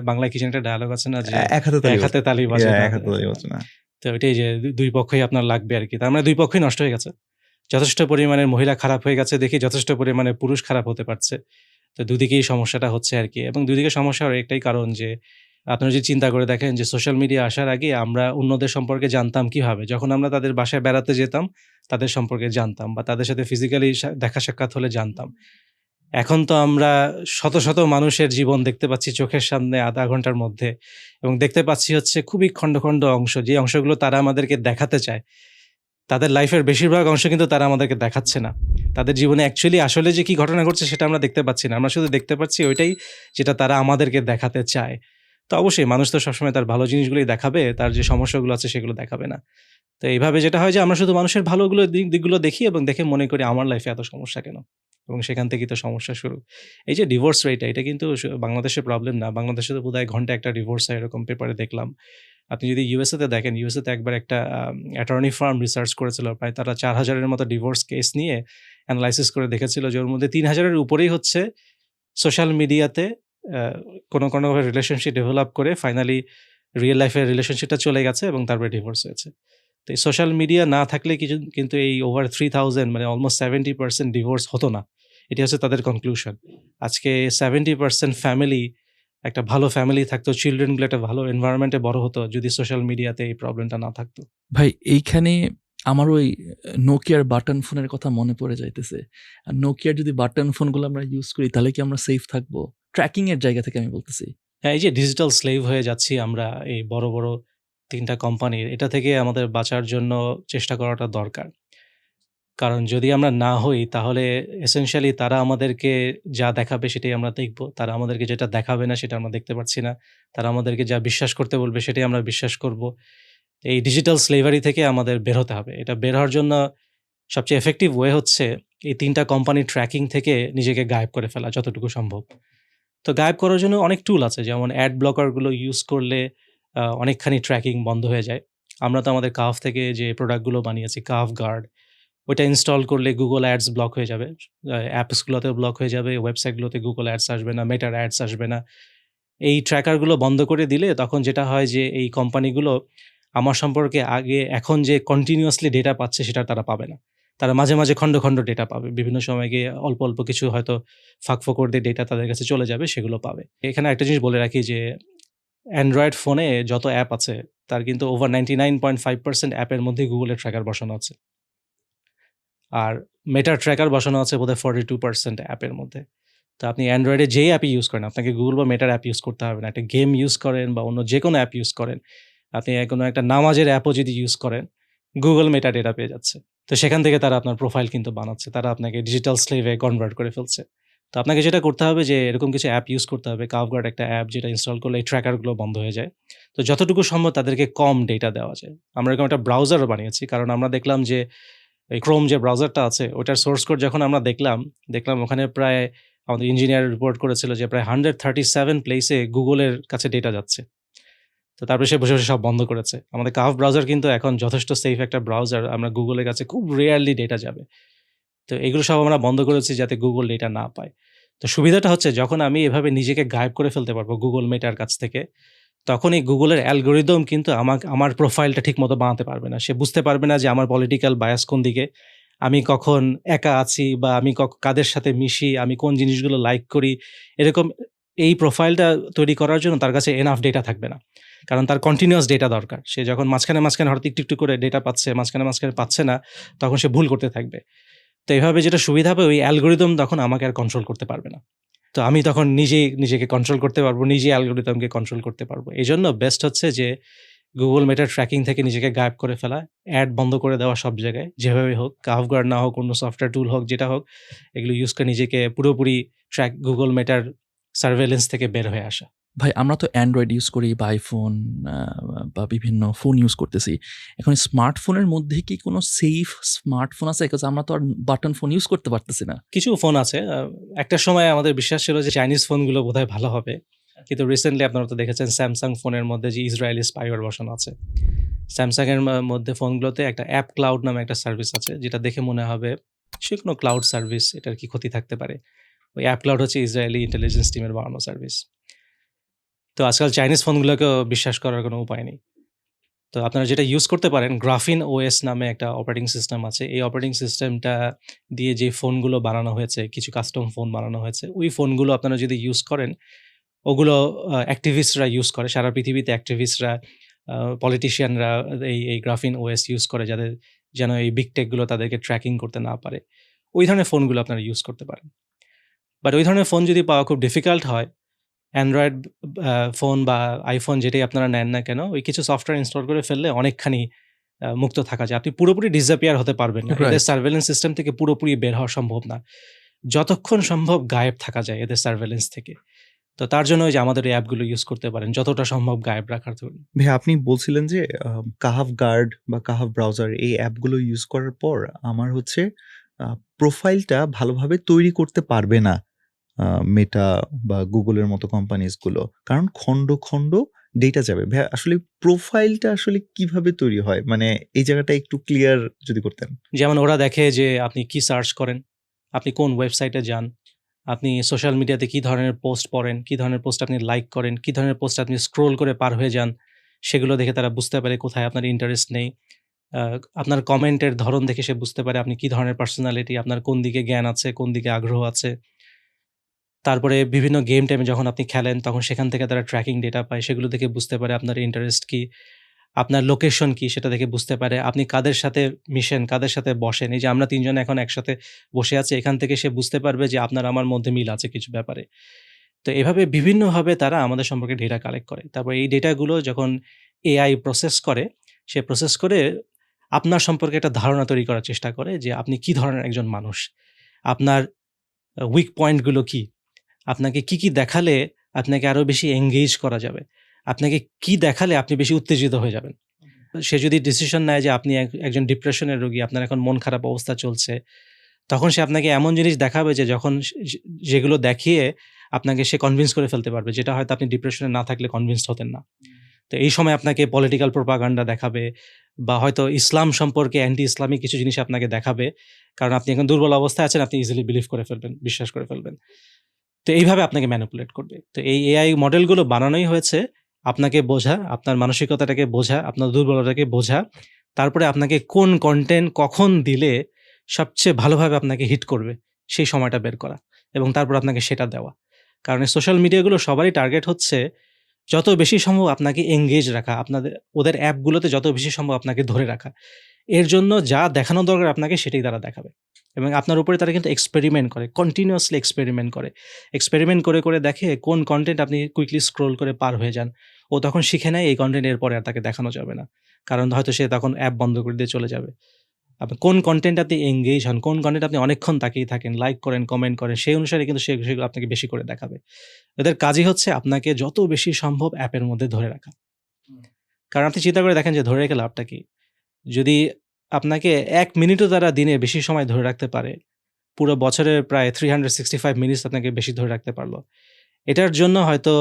বাংলায় কি যেন একটা ডায়ালগ আছে না যে এক হাতে তালি এক হাতে তালি বাজে বাজে, না। এক হাতে তালি বাজে না। তো ওইটাই যে দুই পক্ষই আপনার লাগবে আরকি। তার মানে দুই পক্ষই নষ্ট হয়ে গেছে। যথেষ্ট পরিমাণে মহিলা খারাপ হয়ে গেছে দেখি যথেষ্ট পরিমাণে পুরুষ খারাপ হতে পারছে। তো দুদিকেই সমস্যাটা হচ্ছে আরকি। এবং দুদিকে সমস্যার একটাই কারণ যে আপনারা যদি চিন্তা করে দেখেন যে সোশ্যাল মিডিয়া আসার আগে আমরা অন্যদের সম্পর্কে জানতাম কিভাবে? যখন আমরা তাদের বাসায় বেড়াতে যেতাম, তাদের সম্পর্কে জানতাম বা তাদের সাথে ফিজিক্যালি দেখা সাক্ষাৎ হলে জানতাম। এখন তো আমরা শত, শত মানুষের জীবন দেখতে পাচ্ছি চোখের সামনে আধা ঘন্টার মধ্যে, এবং দেখতে পাচ্ছি হচ্ছে খুবই খণ্ড, খণ্ড অংশ। যে অংশগুলো তারা আমাদেরকে দেখাতে চায়। তাদের লাইফের বেশিরভাগ অংশ কিন্তু তারা আমাদেরকে দেখাচ্ছে না। তাদের জীবনে অ্যাকচুয়ালি আসলে যে কি ঘটনা ঘটছে সেটা আমরা দেখতে পাচ্ছি না। আমরা শুধু দেখতে পাচ্ছি ওইটাই যেটা তারা আমাদেরকে দেখাতে চায়। তো অবশ্যই মানুষ তো সবসময় তার ভালো জিনিসগুলোই দেখাবে, তার যে সমস্যাগুলো আছে সেগুলো দেখাবে না। তো এইভাবে যেটা হয় যে আমরা শুধু মানুষের ভালোগুলো দিকগুলো দেখি এবং দেখে মনে করি আমার লাইফে এত সমস্যা কেন? এবং সেখান থেকেই তো সমস্যা শুরু। এই যে ডিভোর্স রেট, এটা কিন্তু বাংলাদেশের প্রবলেম না। বাংলাদেশে তো বোধহয় ঘন্টায় একটা ডিভোর্স হয় এরকম পেপারে দেখলাম। আপনি যদি ইউএসএ তে দেখেন, ইউএসএ তে একবার একটা অ্যাটর্নি ফার্ম রিসার্চ করেছিল। প্রায় তারা ৪,০০০ এর মতো ডিভোর্স কেস নিয়ে এনালাইসিস করে দেখেছিল যে ওর মধ্যে ৩,০০০ এর উপরেই হচ্ছে সোশ্যাল মিডিয়াতে আ কোনোভাবে রিলেশনশিপ ডেভেলপ করে ফাইনালি রিয়াল লাইফে রিলেশনশিপটা চলে গেছে এবং তারপরে ডিভোর্স হয়েছে। তো এই সোশ্যাল মিডিয়া না থাকলে কিন্তু এই ওভার ৩,০০০ মানে অলমোস্ট 70% ডিভোর্স হতো না। এটি হচ্ছে তাদের কনক্লুশন। আজকে 70% ফ্যামিলি, একটা ভালো ফ্যামিলি থাকতো, চিলড্রেন গুলো একটা ভালো এনভায়রনমেন্টে বড় হতো যদি সোশ্যাল মিডিয়াতে এই প্রবলেমটা না থাকতো। ভাই এইখানে আমার ওই নোকিয়ার বাটন ফোনের কথা মনে পড়ে যাইতেছে। আর নোকিয়ার যদি বাটন ফোনগুলো আমরা ইউজ করি তাহলে কি আমরা সেফ থাকবো? ট্র্যাকিং এর জায়গা থেকে আমি বলতেছি। হ্যাঁ, এই যে ডিজিটাল স্লেভ হয়ে যাচ্ছি আমরা এই বড়, বড় ৩ টা কোম্পানির, এটা থেকে আমাদের বাঁচার জন্য চেষ্টা করাটা দরকার। কারণ যদি আমরা না হই তাহলে এসেনশিয়ালি তারা আমাদেরকে যা দেখাবে সেটাই আমরা দেখব। তারা আমাদেরকে যেটা দেখাবে না সেটা আমরা দেখতে পাচ্ছি না। তারা আমাদেরকে যা বিশ্বাস করতে বলবে সেটাই আমরা বিশ্বাস করব। এই ডিজিটাল স্লেভারি থেকে আমাদের বের হতে হবে। এটা বের হওয়ার জন্য সবচেয়ে এফেক্টিভ ওয়ে হচ্ছে এই ৩ টা কোম্পানির ট্র্যাকিং থেকে নিজেকে গায়েব করে ফেলা যতটুকু সম্ভব। তো গায়েব করার জন্য অনেক টুল আছে। যেমন অ্যাড ব্লকার গুলো ইউজ করলে অনেকখানি ট্র্যাকিং বন্ধ হয়ে যায়। আমরা তো আমাদের কাফ থেকে যে প্রোডাক্ট গুলো বানিয়েছি, কাফ গার্ড, ওইটা ইনস্টল করলে Google অ্যাডস ব্লক হয়ে যাবে। অ্যাপস গুলোতেও ব্লক হয়ে যাবে। ওয়েবসাইটগুলোতে Google অ্যাডস আসবে না, মেটার অ্যাডস আসবে না। এই ট্র্যাকার গুলো বন্ধ করে দিলে তখন যেটা হয় যে এই কোম্পানিগুলো আমার সম্পর্কে এখন যে কন্টিনিউয়াসলি ডেটা পাচ্ছে সেটা তারা পাবে না। তারা মাঝে, মাঝে খণ্ড, খণ্ড ডেটা পাবে। বিভিন্ন সময় গিয়ে অল্প, অল্প কিছু হয়তো ফাঁক ফোকর দিয়ে ডেটা তাদের কাছে চলে যাবে, সেগুলো পাবে। এখানে একটা জিনিস বলে রাখি যে অ্যান্ড্রয়েড ফোনে যত অ্যাপ আছে তার কিন্তু ওভার 99.5% অ্যাপের মধ্যেই গুগলের ট্র্যাকার বসানো আছে। আর মেটার ট্র্যাকার বসানো আছে বোধহয় 42% অ্যাপের মধ্যে। তো আপনি অ্যান্ড্রয়েডে যেই অ্যাপই ইউজ করেন, আপনাকে গুগল বা মেটার অ্যাপ ইউজ করতে হবে না। একটা গেম ইউজ করেন বা অন্য যেকোনো অ্যাপ ইউজ করেন, আপনি কোনো একটা নামাজের অ্যাপও যদি ইউজ করেন, গুগল মেটা ডেটা পেয়ে যাচ্ছে। তো সেখান থেকে তারা আপনার প্রোফাইল কিন্তু বানাচ্ছে। তারা আপনাকে ডিজিটাল স্লেভে কনভার্ট করে ফেলছে। তো আপনাকে যেটা করতে হবে যে এরকম কিছু অ্যাপ ইউজ করতে হবে। কাভগার্ড একটা অ্যাপ যেটা ইনস্টল করলে এই ট্র্যাকারগুলো বন্ধ হয়ে যায়। তো যতটুকু সম্ভব তাদেরকে কম ডেটা দেওয়া যায়। আমরা এরকম একটা ব্রাউজারও বানিয়েছি। কারণ আমরা দেখলাম যে এই ক্রোম যে ব্রাউজারটা আছে ওটার সোর্স কোড যখন আমরা দেখলাম ওখানে প্রায় আমাদের ইঞ্জিনিয়ার রিপোর্ট করেছিল যে প্রায় 137 প্লেসে গুগলের কাছে ডেটা যাচ্ছে। তো তারপরে সে বসে, বসে সব বন্ধ করেছে। আমাদের কাভ ব্রাউজার কিন্তু এখন যথেষ্ট সেফ একটা ব্রাউজার। আমরা গুগলের কাছে খুব রেয়ারলি ডেটা যাবে। তো এগুলো সব আমরা বন্ধ করেছি যাতে গুগল ডেটা না পায়। তো সুবিধাটা হচ্ছে যখন আমি এভাবে নিজেকে গায়েব করে ফেলতে পারবো গুগল মেটার কাছ থেকে, তখন এই গুগলের অ্যালগরিদম কিন্তু আমার প্রোফাইলটা ঠিকমতো বানাতে পারবে না। সে বুঝতে পারবে না যে আমার পলিটিক্যাল বায়াস কোন দিকে, আমি কখন একা আছি বা আমি কাদের সাথে মিশি, আমি কোন জিনিসগুলো লাইক করি। এরকম এই প্রোফাইলটা তৈরি করার জন্য তার কাছে এনাফ ডেটা থাকবে না। কারণ তার কন্টিনিউয়াস ডেটা দরকার। সে যখন মাঝখানে, মাঝখানে হঠাৎ একটু, একটু করে ডেটা পাচ্ছে, মাঝখানে, মাঝখানে পাচ্ছে না, তখন সে ভুল করতে থাকবে। তো এভাবে যেটা সুবিধা হবে ওই অ্যালগরিদম তখন আমাকে আর কন্ট্রোল করতে পারবে না। তো আমি তখন নিজেই নিজেকে কন্ট্রোল করতে পারবো, নিজেই অ্যালগরিদমকে কন্ট্রোল করতে পারবো। এজন্য বেস্ট হচ্ছে যে গুগল মেটার ট্র্যাকিং থেকে নিজেকে গায়েব করে ফেলা, অ্যাড বন্ধ করে দেওয়া সব জায়গায়, যেভাবেই হোক, কাভগার্ড না হোক, অন্য সফটওয়্যার টুল হোক, যেটা হোক, এগুলো ইউজ করে নিজেকে পুরোপুরি গুগল মেটার সার্ভেইলেন্স থেকে বের হয়ে আসা। ভাই আমরা তো অ্যান্ড্রয়েড ইউজ করি বা আইফোন বা বিভিন্ন ফোন ইউজ করতেছি। এখন স্মার্টফোনের মধ্যে কি কোনো সেফ স্মার্টফোন আছে? বিকজ আমরা তো আর বাটন ফোন ইউজ করতে পারতেছি না। কিছু ফোন আছে। একটা সময় আমাদের বিশ্বাস ছিল যে চাইনিজ ফোনগুলো বোধহয় ভালো হবে। কিন্তু রিসেন্টলি আপনারা তো দেখেছেন স্যামসাং ফোনের মধ্যে যে ইসরায়েলি স্পাইওয়্যার বসানো আছে। স্যামসাং এর মধ্যে ফোনগুলোতে একটা অ্যাপ ক্লাউড নামে একটা সার্ভিস আছে, যেটা দেখে মনে হবে সে কোনো ক্লাউড সার্ভিস, এটার কি ক্ষতি থাকতে পারে? ওই অ্যাপ ক্লাউড হচ্ছে ইসরায়েলি ইন্টেলিজেন্স টিমের বানানো সার্ভিস। তো আজকাল চাইনিজ ফোনগুলোকেও বিশ্বাস করার কোনো উপায় নেই। তো আপনারা যেটা ইউজ করতে পারেন, গ্রাফিন ওএস নামে একটা অপারেটিং সিস্টেম আছে। এই অপারেটিং সিস্টেমটা দিয়ে যে ফোনগুলো বানানো হয়েছে, কিছু কাস্টম ফোন বানানো হয়েছে, ওই ফোনগুলো আপনারা যদি ইউজ করেন, ওগুলো অ্যাক্টিভিস্টরা ইউজ করে। সারা পৃথিবীতে অ্যাক্টিভিস্টরা, পলিটিশিয়ানরা এই গ্রাফিন ওএস ইউজ করে যাদের যেন এই বিগ টেকগুলো তাদেরকে ট্র্যাকিং করতে না পারে। ওই ধরনের ফোনগুলো আপনারা ইউজ করতে পারেন। বাট ওই ধরনের ফোন যদি পাওয়া খুব ডিফিকাল্ট হয়, অ্যান্ড্রয়েড ফোন বা আইফোন যেটাই আপনারা নেন না কেন, ওই কিছু সফটওয়্যার ইনস্টল করে ফেললে অনেকখানি মুক্ত থাকা যায়। আপনি পুরোপুরি ডিসঅ্যাপিয়ার হতে পারবেন না। এদের রাইট। সার্ভেইলেন্স সিস্টেম থেকে পুরোপুরি বের হওয়া সম্ভব না। যতক্ষণ সম্ভব গায়েব থাকা যায় এদের সার্ভেইলেন্স থেকে। তো তার জন্য ওই যে আমাদের এই অ্যাপগুলো ইউজ করতে পারেন, যতটা সম্ভব গায়েব রাখার জন্য। ভাই আপনি বলছিলেন যে কাহাভ গার্ড বা কাহাভ ব্রাউজার এই অ্যাপগুলো ইউজ করার পর আমার হচ্ছে প্রোফাইলটা ভালোভাবে তৈরি করতে পারবে না মেটা বা গুগলের মতো কোম্পানিজগুলো। কারণ খণ্ড, খণ্ড ডেটা যাবে। ভাই আসলে প্রোফাইলটা আসলে কিভাবে তৈরি হয়? মানে এই জায়গাটা একটু ক্লিয়ার যদি করতেন। যেমন ওরা দেখে যে আপনি কি সার্চ করেন, আপনি কোন ওয়েবসাইটে যান, আপনি সোশ্যাল মিডিয়াতে কি ধরনের পোস্ট পড়েন, কি ধরনের পোস্ট আপনি লাইক করেন, কি ধরনের পোস্ট আপনি স্ক্রোল করে পার হয়ে যান, সেগুলো দেখে তারা বুঝতে পারে কোথায় আপনার ইন্টারেস্ট নেই। আ আপনার কমেন্টের ধরন দেখে সে বুঝতে পারে আপনি কি ধরনের পার্সোনালিটি, আপনার কোন দিকে জ্ঞান আছে, কোন দিকে আগ্রহ আছে। তারপরে বিভিন্ন গেম-টেম যখন আপনি খেলেন তখন সেখান থেকে তারা ট্র্যাকিং ডেটা পায়। সেগুলো দেখে বুঝতে পারে আপনার ইন্টারেস্ট কি, আপনার লোকেশন কি সেটা দেখে বুঝতে পারে। আপনি কাদের সাথে মিশেন, কাদের সাথে বসেন। এই যে আমরা ৩ জন এখন একসাথে বসে আছি, এখান থেকে সে বুঝতে পারবে যে আপনার আমার মধ্যে মিল আছে কিছু ব্যাপারে। তো এভাবে বিভিন্নভাবে তারা আমাদের সম্পর্কে ডেটা কালেক্ট করে। তারপর এই ডেটাগুলো যখন এআই প্রসেস করে, সে প্রসেস করে আপনার সম্পর্কে একটা ধারণা তৈরি করার চেষ্টা করে যে আপনি কি ধরনের একজন মানুষ। আপনার উইক পয়েন্ট গুলো কি? আপনাকে কি, কি দেখালে আপনাকে আরো বেশি এনগেজ করা যাবে? আপনাকে কি দেখালে আপনি বেশি উত্তেজিত হয়ে যাবেন? সে যদি ডিসিশন নেয় যে আপনি একজন ডিপ্রেশনের রোগী, আপনার এখন মন খারাপ অবস্থা চলছে, তখন সে আপনাকে এমন জিনিস দেখাবে যে যখন যেগুলো দেখিয়ে আপনাকে সে কনভিন্স করে ফেলতে পারবে, যেটা হয়তো আপনি ডিপ্রেশনে না থাকলে কনভিন্সড হতেন না। তো এই সময় আপনাকে পলিটিক্যাল প্রোপাগান্ডা দেখাবে বা হয়তো ইসলাম সম্পর্কে অ্যান্টি ইসলামিক কিছু জিনিস আপনাকে দেখাবে। কারণ আপনি এখন দুর্বল অবস্থায় আছেন, আপনি ইজিলি বিলিভ করে ফেলবেন, বিশ্বাস করে ফেলবেন। তো এইভাবে আপনাকে ম্যানিপুলেট করবে। তো এই এআই মডেলগুলো বানানোই হয়েছে আপনাকে বোঝা, আপনার মানসিকতাটাকে বোঝা, আপনার দুর্বলতাকে বোঝা। তারপরে আপনাকে কোন কনটেন্ট কখন দিলে সবচেয়ে ভালোভাবে আপনাকে হিট করবে, সেই সময়টা বের করা এবং তারপর আপনাকে সেটা দেওয়া। কারণ এই সোশ্যাল মিডিয়াগুলো সবারই টার্গেট হচ্ছে যত বেশি সম্ভব আপনাকে এঙ্গেজ রাখা, ওদের অ্যাপগুলোতে যত বেশি সম্ভব আপনাকে ধরে রাখা। এর জন্য যা দেখানো দরকার আপনাকে সেটাই তারা দেখাবে। এবং আপনার উপরে তারা কিন্তু এক্সপেরিমেন্ট করে, কন্টিনিউয়াসলি এক্সপেরিমেন্ট করে। এক্সপেরিমেন্ট করে দেখে কোন কনটেন্ট আপনি কুইকলি স্ক্রল করে পার হয়ে যান। ও তখন শিখে নেয় এই কনটেন্ট এরপরে আর তাকে দেখানো যাবে না। কারণ হয়তো সে তখন অ্যাপ বন্ধ করে দিয়ে চলে যাবে। আপনি কোন কনটেন্ট আপনি এঙ্গেজ হন, কোন কনটেন্ট আপনি অনেকক্ষণ তাকিয়ে থাকেন, লাইক করেন, কমেন্ট করেন, সেই অনুসারে কিন্তু সেগুলো আপনাকে বেশি করে দেখাবে। এদের কাজই হচ্ছে আপনাকে যত বেশি সম্ভব অ্যাপের মধ্যে ধরে রাখা। কারণ আপনি চিন্তা করে দেখেন যে ধরে রেখে লাভটা কি? যদি আপনাকে ১ মিনিটও তারা দিনে বেশি সময় ধরে রাখতে পারে, পুরো বছরের প্রায় 365 মিনিটস আপনাকে বেশি ধরে রাখতে পারল। এটার জন্য হয়তো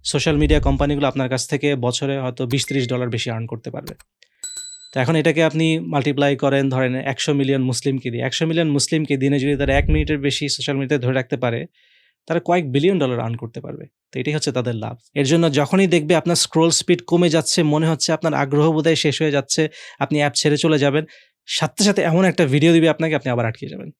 সোশ্যাল মিডিয়া কোম্পানিগুলো আপনার কাছ থেকে বছরে হয়তো $20-30 বেশি আর্ন করতে পারবে। তো এখন এটাকে আপনি মাল্টিপ্লাই করেন, ধরেন ১০০ মিলিয়ন মুসলিমকে দিয়ে। ১০০ মিলিয়ন মুসলিমকে দিনে যদি তারা ১ মিনিটের বেশি সোশ্যাল মিডিয়াতে ধরে রাখতে পারে, তারা কয়েক বিলিয়ন ডলার আর্ন করতে পারবে। তো এটাই হচ্ছে তাদের লাভ। এর জন্য যখনই দেখবে আপনার স্ক্রল স্পিড কমে যাচ্ছে, মনে হচ্ছে আপনার আগ্রহ বোধহয় শেষ হয়ে যাচ্ছে, আপনি অ্যাপ ছেড়ে চলে যাবেন, সাথে এমন একটা ভিডিও দিবে আপনাকে, আপনি আবার আটকে যাবেন।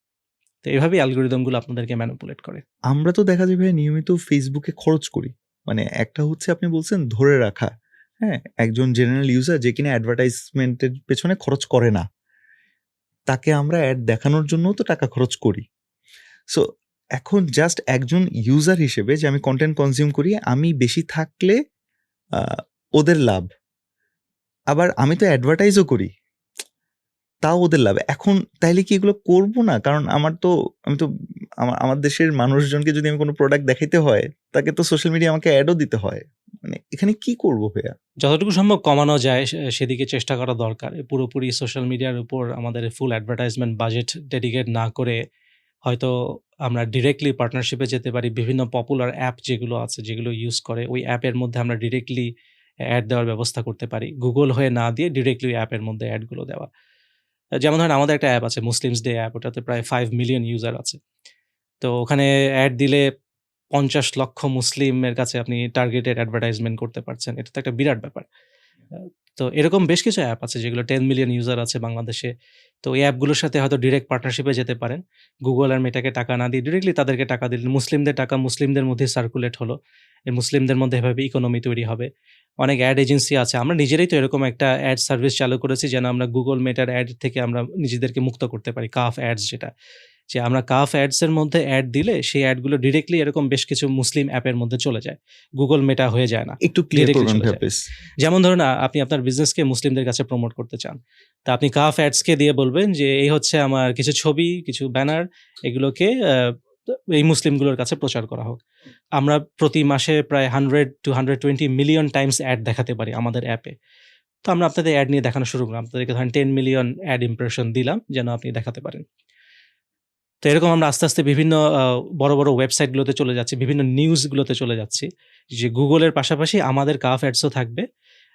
তো এভাবেই অ্যালগরিদমগুলো আপনাদেরকে ম্যানিপুলেট করে। আমরা তো দেখা যায় ভাই নিয়মিত ফেসবুকে খরচ করি। মানে একটা হচ্ছে আপনি বলছেন ধরে রাখা। হ্যাঁ, একজন জেনারেল ইউজার যে কিনা অ্যাডভার্টাইজমেন্টের পেছনে খরচ করে না, তাকে আমরা অ্যাড দেখানোর জন্যও তো টাকা খরচ করি। সো এখন জাস্ট একজন ইউজার হিসেবে যে আমি কন্টেন্ট কনজিউম করি, আমি বেশি থাকলে ওদের লাভ, আবার আমি তো অ্যাডভার্টাইজও করি, তাও ওদের লাভ। এখন তাইলে কি এগুলো করবো না? কারণ আমি তো আমার দেশের মানুষজনকে যদি আমি কোনো প্রোডাক্ট দেখাইতে হয়, তাকে তো সোশ্যাল মিডিয়া আমাকে অ্যাডও দিতে হয়। মানে এখানে কি করবো ভাইয়া? যতটুকু সম্ভব কমানো যায় সেদিকে চেষ্টা করা দরকার। পুরোপুরি সোশ্যাল মিডিয়ার উপর আমাদের ফুল অ্যাডভার্টাইজমেন্ট বাজেট ডেডিকেট না করে হয়তো আমরা ডিরেক্টলি পার্টনারশিপে যেতে পারি। বিভিন্ন পপুলার অ্যাপ যেগুলো আছে, যেগুলো ইউজ করে, ওই অ্যাপের মধ্যে আমরা ডিরেক্টলি অ্যাড দেওয়ার ব্যবস্থা করতে পারি। গুগল হয়ে না দিয়ে ডিরেক্টলি ওই অ্যাপের মধ্যে অ্যাডগুলো দেওয়া। যেমন ধরেন আমাদের একটা অ্যাপ আছে মুসলিমস ডে অ্যাপ, ওটাতে প্রায় 5 মিলিয়ন ইউজার আছে। তো ওখানে অ্যাড দিলে ৫০ লক্ষ মুসলিমের কাছে আপনি টার্গেটেড অ্যাডভার্টাইজমেন্ট করতে পারছেন। এটা তো একটা বিরাট ব্যাপার। আ তো এরকম বেশ কিছু অ্যাপ আছে যেগুলো 10 মিলিয়ন ইউজার আছে বাংলাদেশে। তো এই অ্যাপগুলোর সাথে হয়তো ডিরেক্ট পার্টনারশিপে যেতে পারেন। গুগল আর মেটাকে টাকা না দিয়ে ডিরেক্টলি তাদেরকে টাকা দিলেন। মুসলিমদের টাকা মুসলিমদের মধ্যেই সার্কুলেট হলো। এই মুসলিমদের মধ্যে এভাবে ইকোনমি তৈরি হবে। অনেক অ্যাড এজেন্সি আছে। আমরা নিজেরাই তো এরকম একটা অ্যাড সার্ভিস চালু করেছি যেন আমরা গুগল মেটার অ্যাড থেকে আমরা নিজেদেরকে মুক্ত করতে পারি। কাফ অ্যাডস যেটা। যে আমরা কাফ অ্যাডস এর মধ্যে অ্যাড দিলে সেই অ্যাডগুলো ডিরেক্টলি এরকম বেশ কিছু মুসলিম অ্যাপের মধ্যে চলে যায়। গুগল মেটা হয়ে যায় না। একটু ক্লিয়ার ডিরেক্টলি করবেন চলে ভাইয়া যায়। প্লিজ। যেমন ধরুন আপনি আপনার বিজনেসকে মুসলিমদের কাছে প্রমোট করতে চান। তা আপনি কাফ অ্যাডসকে দিয়ে বলবেন যে এই হচ্ছে আমার কিছু ছবি, কিছু ব্যানার, এগুলোকে এই মুসলিমগুলোর কাছে প্রচার করা হোক। আমরা প্রতি মাসে প্রায় 100 to 120 মিলিয়ন টাইমস অ্যাড দেখাতে পারি আমাদের অ্যাপে। তো আমরা আপনাদের অ্যাড নিয়ে দেখানো শুরু করলাম। আপনাদেরকে ধরেন 10 মিলিয়ন অ্যাড ইমপ্রেশন দিলাম যেন আপনি দেখাতে পারেন। তো এরকম আমরা আস্তে বিভিন্ন বড় ওয়েবসাইটগুলোতে চলে যাচ্ছি, বিভিন্ন নিউজগুলোতে চলে যাচ্ছি। যে গুগলের পাশাপাশি আমাদের কাফ অ্যাডসও থাকবে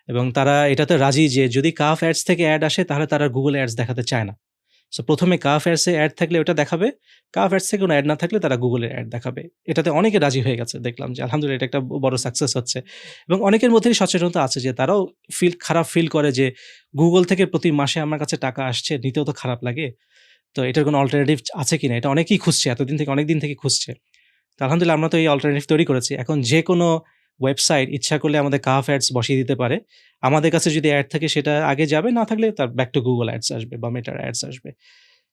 এবং তারা এটাতে রাজি যে যদি কাফ অ্যাডস থেকে অ্যাড আসে তাহলে তারা গুগল অ্যাডস দেখাতে চায় না। সো ১ম এ কাফ অ্যাডসে অ্যাড থাকলে ওটা দেখাবে, কাফ অ্যাডস থেকে কোনো অ্যাড না থাকলে তারা গুগলের অ্যাড দেখাবে। এটাতে অনেকে রাজি হয়ে গেছে, দেখলাম যে আলহামদুলিল্লাহ এটা একটা বড় সাকসেস হচ্ছে এবং অনেকের মধ্যেই সচেতনতা আছে যে তারাও খারাপ ফিল করে যে গুগল থেকে প্রতি মাসে আমার কাছে টাকা আসছে, নিতেও তো খারাপ লাগে। তো এটার কোনো অল্টারনেটিভ আছে কিনা? এটা অনেকেই খুঁজছে, অনেকদিন থেকে খুঁজছে। তো আলহামদুলিল্লাহ আমরা তো এই অল্টারনেটিভ তৈরি করেছি। এখন যেকোনো ওয়েবসাইট ইচ্ছা করলে আমাদের কাফ অ্যাডস বসিয়ে দিতে পারে। আমাদের কাছে যদি অ্যাড থাকে সেটা আগে যাবে, না থাকলে তার ব্যাক টু গুগল অ্যাডস আসবে বা মেটার অ্যাডস আসবে।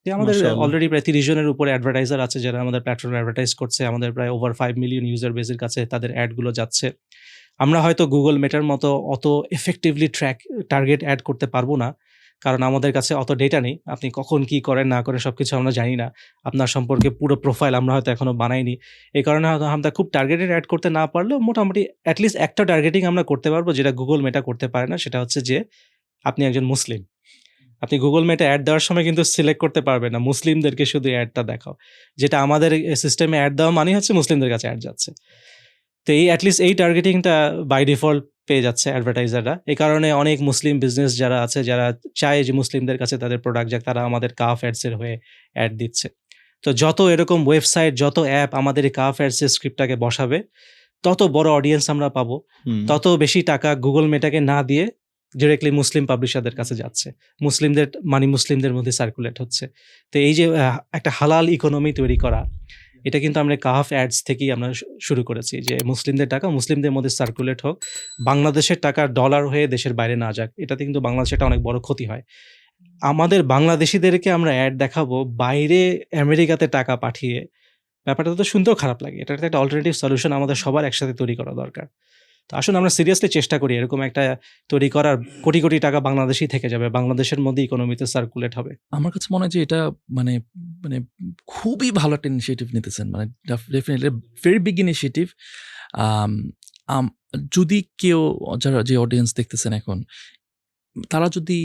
যে আমাদের মাশাআল্লাহ। অলরেডি প্রায় ৩০ জনের উপরে অ্যাডভার্টাইজার আছে যারা আমাদের প্ল্যাটফর্মে অ্যাডভার্টাইজ করছে। আমাদের প্রায় ওভার 5 মিলিয়ন ইউজার বেসের কাছে তাদের অ্যাডগুলো যাচ্ছে। আমরা হয়তো গুগল মেটার মতো অত এফেক্টিভলি টার্গেট অ্যাড করতে পারবো না। কারণ আমাদের কাছে অত ডেটা নেই। আপনি কখন কি করেন না করেন সবকিছু আমরা জানি না। আপনার সম্পর্কে পুরো প্রোফাইল আমরা হয়তো এখনো বানাইনি। এই কারণে হয়তো আমরা খুব টার্গেটেড অ্যাড করতে না পারলেও মোটামুটি এট লিস্ট একটা টার্গেটিং আমরা করতে পারবো যেটা গুগল মেটা করতে পারে না। সেটা হচ্ছে যে আপনি একজন মুসলিম। আপনি গুগল মেটে অ্যাড দেওয়ার সময় কিন্তু সিলেক্ট করতে পারবেন না মুসলিমদেরকে শুধু অ্যাডটা দেখাও। যেটা আমাদের সিস্টেমে অ্যাড দেওয়া মানেই হচ্ছে মুসলিমদের কাছে অ্যাড যাচ্ছে। তো এই এটলিস্ট এই টার্গেটিংটা বাই ডিফল্ট পেয়ে যাচ্ছে অ্যাডভার্টাইজাররা। এই কারণে অনেক মুসলিম বিজনেস যারা আছে, যারা চায় যে মুসলিমদের কাছে তাদের প্রোডাক্ট যাক, তারা আমাদের কাফ অ্যাডসের হয়ে অ্যাড দিচ্ছে। তো যত এরকম ওয়েবসাইট, যত অ্যাপ আমাদের এই কাফ অ্যাডসের স্ক্রিপ্টটাকে বসাবে, তত বড় অডিয়েন্স আমরা পাবো, তত বেশি টাকা গুগল মেটাকে না দিয়ে ডিরেক্টলি মুসলিম পাবলিশারদের কাছে যাচ্ছে। মুসলিমদের মধ্যে সার্কুলেট হচ্ছে। তো এই যে একটা হালাল ইকোনমি তৈরি করা, এটা কিন্তু আমরা কাহাফ অ্যাডস থেকেই আমরা শুরু করেছি যে মুসলিমদের টাকা মুসলিমদের মধ্যে সার্কুলেট হোক, বাংলাদেশের টাকা ডলার হয়ে দেশের বাইরে না যাক। এটাতে কিন্তু বাংলাদেশে একটা অনেক বড় ক্ষতি হয়। আমাদের বাংলাদেশিদেরকে আমরা অ্যাড দেখাবো বাইরে আমেরিকাতে টাকা পাঠিয়ে, ব্যাপারটা তো শুনতেও খারাপ লাগে। এটার একটা অল্টারনেটিভ সলিউশন আমাদের সবার একসাথে তৈরি করা দরকার। তো আসুন আমরা সিরিয়াসলি চেষ্টা করি এরকম একটা তৈরি করার, কোটি, কোটি টাকা বাংলাদেশেই থেকে যাবে। বাংলাদেশের মধ্যে ইকোনমিতে সার্কুলেট হবে। আমার কাছে মনে হয় যে এটা মানে মানে খুবই ভালো একটা ইনিশিয়েটিভ নিতেছেন। মানে ডেফিনিটলি ভেরি বিগ ইনিশিয়েটিভ। যদি কেউ যারা যে অডিয়েন্স দেখতেছেন এখন, তারা যদি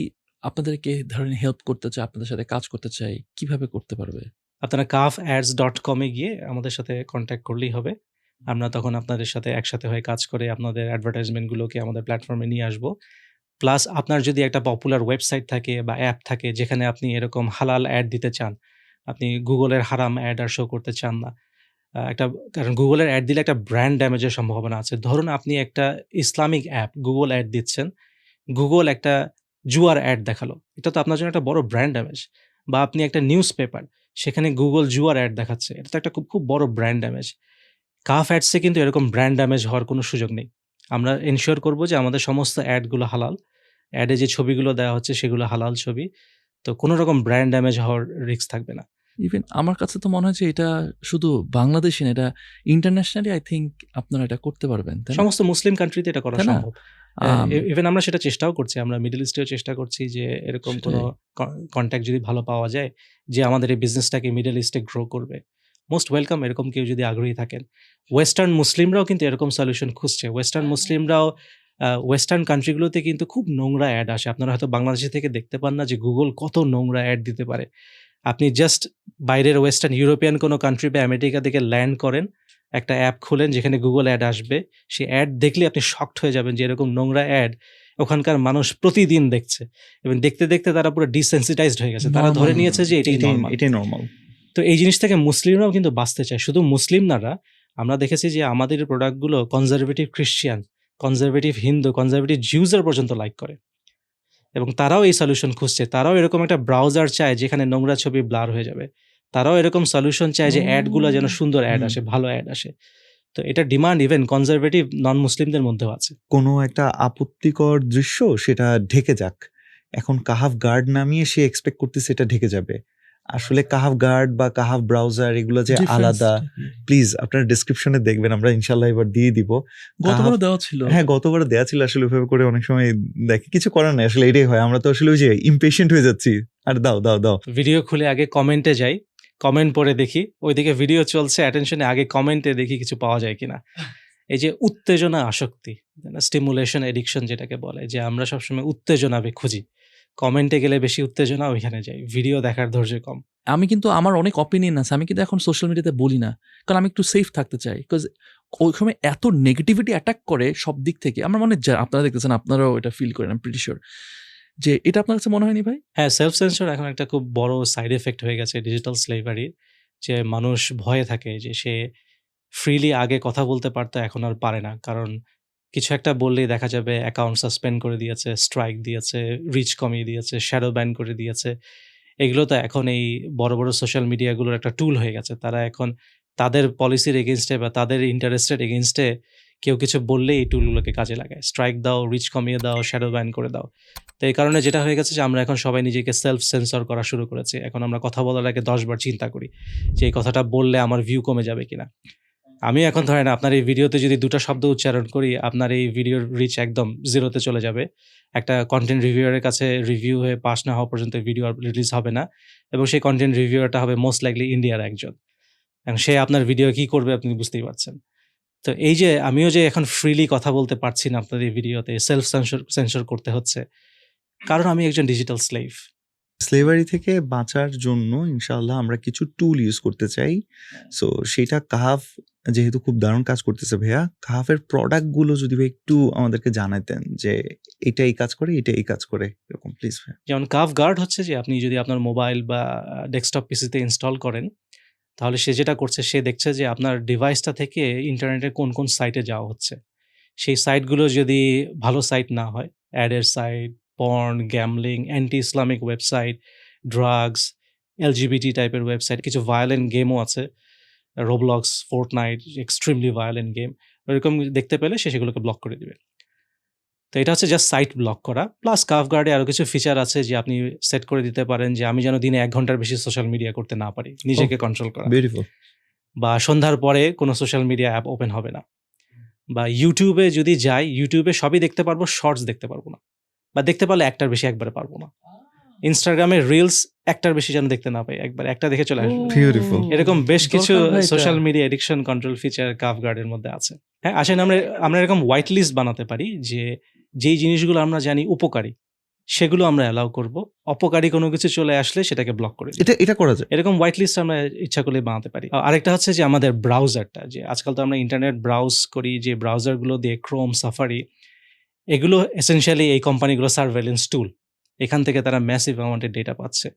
আপনাদেরকে ধরেন হেল্প করতে চায়, আপনাদের সাথে কাজ করতে চায়, কিভাবে করতে পারবে? আপনারা kafads.com এ গিয়ে আমাদের সাথে কনট্যাক্ট করলেই হবে। আমরা তখন আপনাদের সাথে একসাথে হয়ে কাজ করে আপনাদের অ্যাডভার্টাইজমেন্টগুলোকে আমাদের প্ল্যাটফর্মে নিয়ে আসবো। প্লাস আপনার যদি একটা পপুলার ওয়েবসাইট থাকে বা অ্যাপ থাকে যেখানে আপনি এরকম হালাল অ্যাড দিতে চান, আপনি গুগলের হারাম অ্যাড আর শো করতে চান না। কারণ গুগলের অ্যাড দিলে একটা ব্র্যান্ড ড্যামেজের সম্ভাবনা আছে। ধরুন আপনি একটা ইসলামিক অ্যাপ গুগল অ্যাড দিচ্ছেন, গুগল একটা জুয়ার অ্যাড দেখালো। এটা তো আপনার জন্য একটা বড় ব্র্যান্ড ড্যামেজ। বা আপনি একটা নিউজ পেপার, সেখানে গুগল জুয়ার অ্যাড দেখাচ্ছে। এটা তো একটা খুব বড় ব্র্যান্ড ড্যামেজ। কাফ অ্যাডসে কিন্তু এরকম ব্র্যান্ড ড্যামেজ হওয়ার কোনো সুযোগ নেই। আমরা এনশিওর করব যে আমাদের সমস্ত অ্যাডগুলো হালাল। অ্যাডে যে ছবিগুলো দেওয়া হচ্ছে সেগুলো হালাল ছবি। তো কোনো রকম ব্র্যান্ড ড্যামেজ হওয়ার রিস্ক থাকবে না। ইভেন আমার কাছে তো মনে হয় যে এটা শুধু বাংলাদেশী না, এটা ইন্টারন্যাশনালি আই থিংক আপনারা এটা করতে পারবেন, তাই না? সমস্ত মুসলিম কান্ট্রিতে এটা করা তাই না? সম্ভব। ইভেন আমরা সেটা চেষ্টাও করছি। আমরা মিডল ইস্টেও চেষ্টা করছি যে এরকম কোনো কনট্যাক্ট যদি ভালো পাওয়া যায় যে আমাদের এই বিজনেসটাকে মিডল ইস্টে গ্রো করবে। মোস্ট ওয়েলকাম এরকম কেউ যদি আগ্রহী থাকেন। ওয়েস্টার্ন মুসলিমরাও কিন্তু এরকম সলিউশন খুঁজছে। ওয়েস্টার্ন মুসলিমরাও ওয়েস্টার্ন কান্ট্রিগুলোতে কিন্তু খুব নোংরা অ্যাড আসে। আপনারা হয়তো বাংলাদেশে থেকে দেখতে পান না যে গুগল কত নোংরা অ্যাড দিতে পারে। আপনি জাস্ট বাইরের ওয়েস্টার্ন ইউরোপিয়ান কোনো কান্ট্রি বা আমেরিকা থেকে ল্যান্ড করেন, একটা অ্যাপ খোলেন যেখানে গুগল অ্যাড আসবে। সেই অ্যাড দেখলে আপনি শকড হয়ে যাবেন যে এরকম নোংরা অ্যাড ওখানকার মানুষ প্রতিদিন দেখছে এবং দেখতে, দেখতে তারা পুরো ডিসেনসিটাইজড হয়ে গেছে। তারা ধরে নিয়েছে যে এটাই নরমাল। এটাই নরমাল। তো এই জিনিস থেকে মুসলিমরাও কিন্তু বাঁচতে চায়। শুধু মুসলিম না, আমরা দেখেছি যে আমাদের প্রোডাক্টগুলো conservative Christian, conservative Hindu, conservative জিউসরা পর্যন্ত লাইক করে এবং তারাও এই সলিউশন খুঁজছে। তারাও এরকম একটা ব্রাউজার চায় যেখানে নোংরা ছবি ব্লার হয়ে যাবে। তারাও এরকম সলিউশন চায় যে অ্যাডগুলো যেন সুন্দর অ্যাড আসে, ভালো অ্যাড আসে। তো এটা ডিমান্ড ইভেন কনজারভেটিভ নন মুসলিমদের মধ্যেও আছে। কোনো একটা আপত্তিকর দৃশ্য সেটা ঢেকে যাক। এখন কাহাফ গার্ড নামিয়ে সে এক্সপেক্ট করতেছে এটা ঢেকে যাবে। আসলে কাহাফ গার্ড বা কাহাফ ব্রাউজার এগুলো যে আলাদা, প্লিজ আপনারা ডেসক্রিপশনে দেখবেন, আমরা ইনশাল্লাহ এবার দিয়ে দিব। গতবার দেওয়া ছিল। হ্যাঁ, গতবার দেওয়া ছিল। আসলে ওইভাবে করে অনেক সময় দেখি কিছু করার নাই, আসলে এটাই হয়। আমরা তো আসলে ওই যে ইমপেশেন্ট হয়ে যাচ্ছি, আর দাও দাও দাও। ভিডিও খুলে আগে কমেন্টে যাই, কমেন্ট পড়ে দেখি, ওইদিকে ভিডিও চলছে অ্যাটেনশনে, আগে কমেন্টে দেখি কিছু পাওয়া যায় কিনা। এই যে উত্তেজনা আসক্তি, স্টিমুলেশন এডিকশন যেটাকে বলে, যে আমরা সবসময় উত্তেজনা খুঁজি। কমেন্টে গেলে বেশি উত্তেজনা, ওইখানে যাই। ভিডিও দেখার ধৈর্য কম। আমি কিন্তু আমার অনেক অপিনিয়ন আছে, আমি কিন্তু এখন সোশ্যাল মিডিয়াতে বলি না, কারণ আমি একটু সেফ থাকতে চাই। বিকজ ওই সময় এত নেগেটিভিটি অ্যাটাক করে সব দিক থেকে। আমার মনে হয় আপনারা দেখতেছেন, আপনারাও এটা ফিল করেন, আমি প্রিটি শিওর। যে এটা আপনার কাছে মনে হয়নি ভাই? হ্যাঁ, সেলফ সেন্সর এখন একটা খুব বড় সাইড এফেক্ট হয়ে গেছে ডিজিটাল স্লেভারির। যে মানুষ ভয়ে থাকে যে সে ফ্রিলি আগে কথা বলতে পারতো, এখন আর পারে না। কারণ কিছু একটা বললেই দেখা যাবে অ্যাকাউন্ট সাসপেন্ড করে দিয়েছে, স্ট্রাইক দিয়েছে, রিচ কমিয়ে দিয়েছে, শ্যাডো ব্যান করে দিয়েছে। এগুলো তো এখন এই বড়, বড় সোশ্যাল মিডিয়াগুলোর একটা টুল হয়ে গেছে। তারা এখন তাদের পলিসির এগেইনস্টে বা তাদের ইন্টারেস্টের এগেইনস্টে কেউ কিছু বললেই এই টুলগুলোকে কাজে লাগায়। স্ট্রাইক দাও, রিচ কমিয়ে দাও, শ্যাডো ব্যান করে দাও। তো এই কারণে যেটা হয়ে গেছে যে আমরা এখন সবাই নিজেকে সেলফ সেন্সর করা শুরু করেছি। এখন আমরা কথা বলার আগে 10 বার চিন্তা করি যে এই কথাটা বললে আমার ভিউ কমে যাবে কিনা। আমি এখন ধরেন আপনার এই ভিডিওতে যদি 2টা শব্দ উচ্চারণ করি, আপনার এই ভিডিওর রিচ একদম 0-তে চলে যাবে। একটা কনটেন্ট রিভিউয়ারের কাছে রিভিউ হয়ে পাস না হওয়া পর্যন্ত ভিডিও রিলিজ হবে না এবং সেই কনটেন্ট রিভিউয়ারটা হবে মোস্ট লাইকলি ইন্ডিয়ার একজন। এবং সে আপনার ভিডিও কি করবে আপনি বুঝতেই পারছেন। তো এই যে আমিও যে এখন ফ্রিলি কথা বলতে পারছি না আপনার এই ভিডিওতে, সেলফ সেন্সর করতে হচ্ছে, কারণ আমি একজন ডিজিটাল স্লেভ। স্লেভারি থেকে বাঁচার জন্য ইনশাআল্লাহ আমরা কিছু টুল ইউজ করতে চাই। সো সেটা কাহাফ যেহেতু খুব দারুণ কাজ করতেছে ভাইয়া, কাহাফের প্রোডাক্টগুলো যদি ভাই একটু আমাদেরকে জানাতেন যে এটা এই কাজ করে, এটা এই কাজ করে, এরকম প্লিজ ভাই। যেমন কাফ গার্ড হচ্ছে যে আপনি যদি আপনার মোবাইল বা ডেস্কটপ পিসিতে ইনস্টল করেন, তাহলে সে যেটা করছে, সে দেখছে যে আপনার ডিভাইসটা থেকে ইন্টারনেটের কোন, কোন সাইটে যাওয়া হচ্ছে। সেই সাইটগুলো যদি ভালো সাইট না হয়, অ্যাডের site, porn, gambling, anti Islamic website, drugs, LGBT টাইপের ওয়েবসাইট, কিছু ভায়োলেন্ট গেমও আছে। Roblox, Fortnite, extremely violent game, ওইরকম দেখতে পেলে সে সেগুলোকে ব্লক করে দিবে। তো এটা হচ্ছে জাস্ট সাইট ব্লক করা। প্লাস কাফগার্ডে আরও কিছু ফিচার আছে যে আপনি সেট করে দিতে পারেন যে আমি যেন দিনে 1 ঘন্টার বেশি সোশ্যাল মিডিয়া করতে না পারি, নিজেকে কন্ট্রোল করা। বিউটিফুল। বা সন্ধ্যার পরে কোনো সোশ্যাল মিডিয়া অ্যাপ ওপেন হবে না। বা ইউটিউবে যদি যাই, ইউটিউবে সবই দেখতে পারবো, শর্টস দেখতে পারবো না, বা দেখতে পারলে একটার বেশি একবারে পারবো না। ইনস্টাগ্রামে রিলস একটার বেশি যেন দেখতে না পাই, একবার একটা দেখে চলে আসবে। Beautiful. এরকম বেশ কিছু দরকার ভাই এটা। Social media addiction control feature কাফগার্ডের মধ্যে আছে। হ্যাঁ, আসেন আমরা এরকম হোয়াইট লিস্ট বানাতে পারি যে যেই জিনিসগুলো আমরা জানি উপকারী সেগুলো আমরা অ্যালাউ করব, অপকারী কোনো কিছু চলে আসলে সেটাকে ব্লক করে দিই। এটা করা যায়। এরকম হোয়াইট লিস্ট আমরা ইচ্ছা করলে বানাতে পারি। আরেকটা হচ্ছে যে আমাদের ব্রাউজারটা, যে আজকাল তো আমরা ইন্টারনেট ব্রাউজ করি, যে ব্রাউজারগুলো দিয়ে ক্রোম, সাফারি, এগুলো এসেনশিয়ালি এই কোম্পানিগুলো সার্ভেলেন্স টুল, এখান থেকে তারা ম্যাসিভ অ্যামাউন্টের ডেটা পাচ্ছে।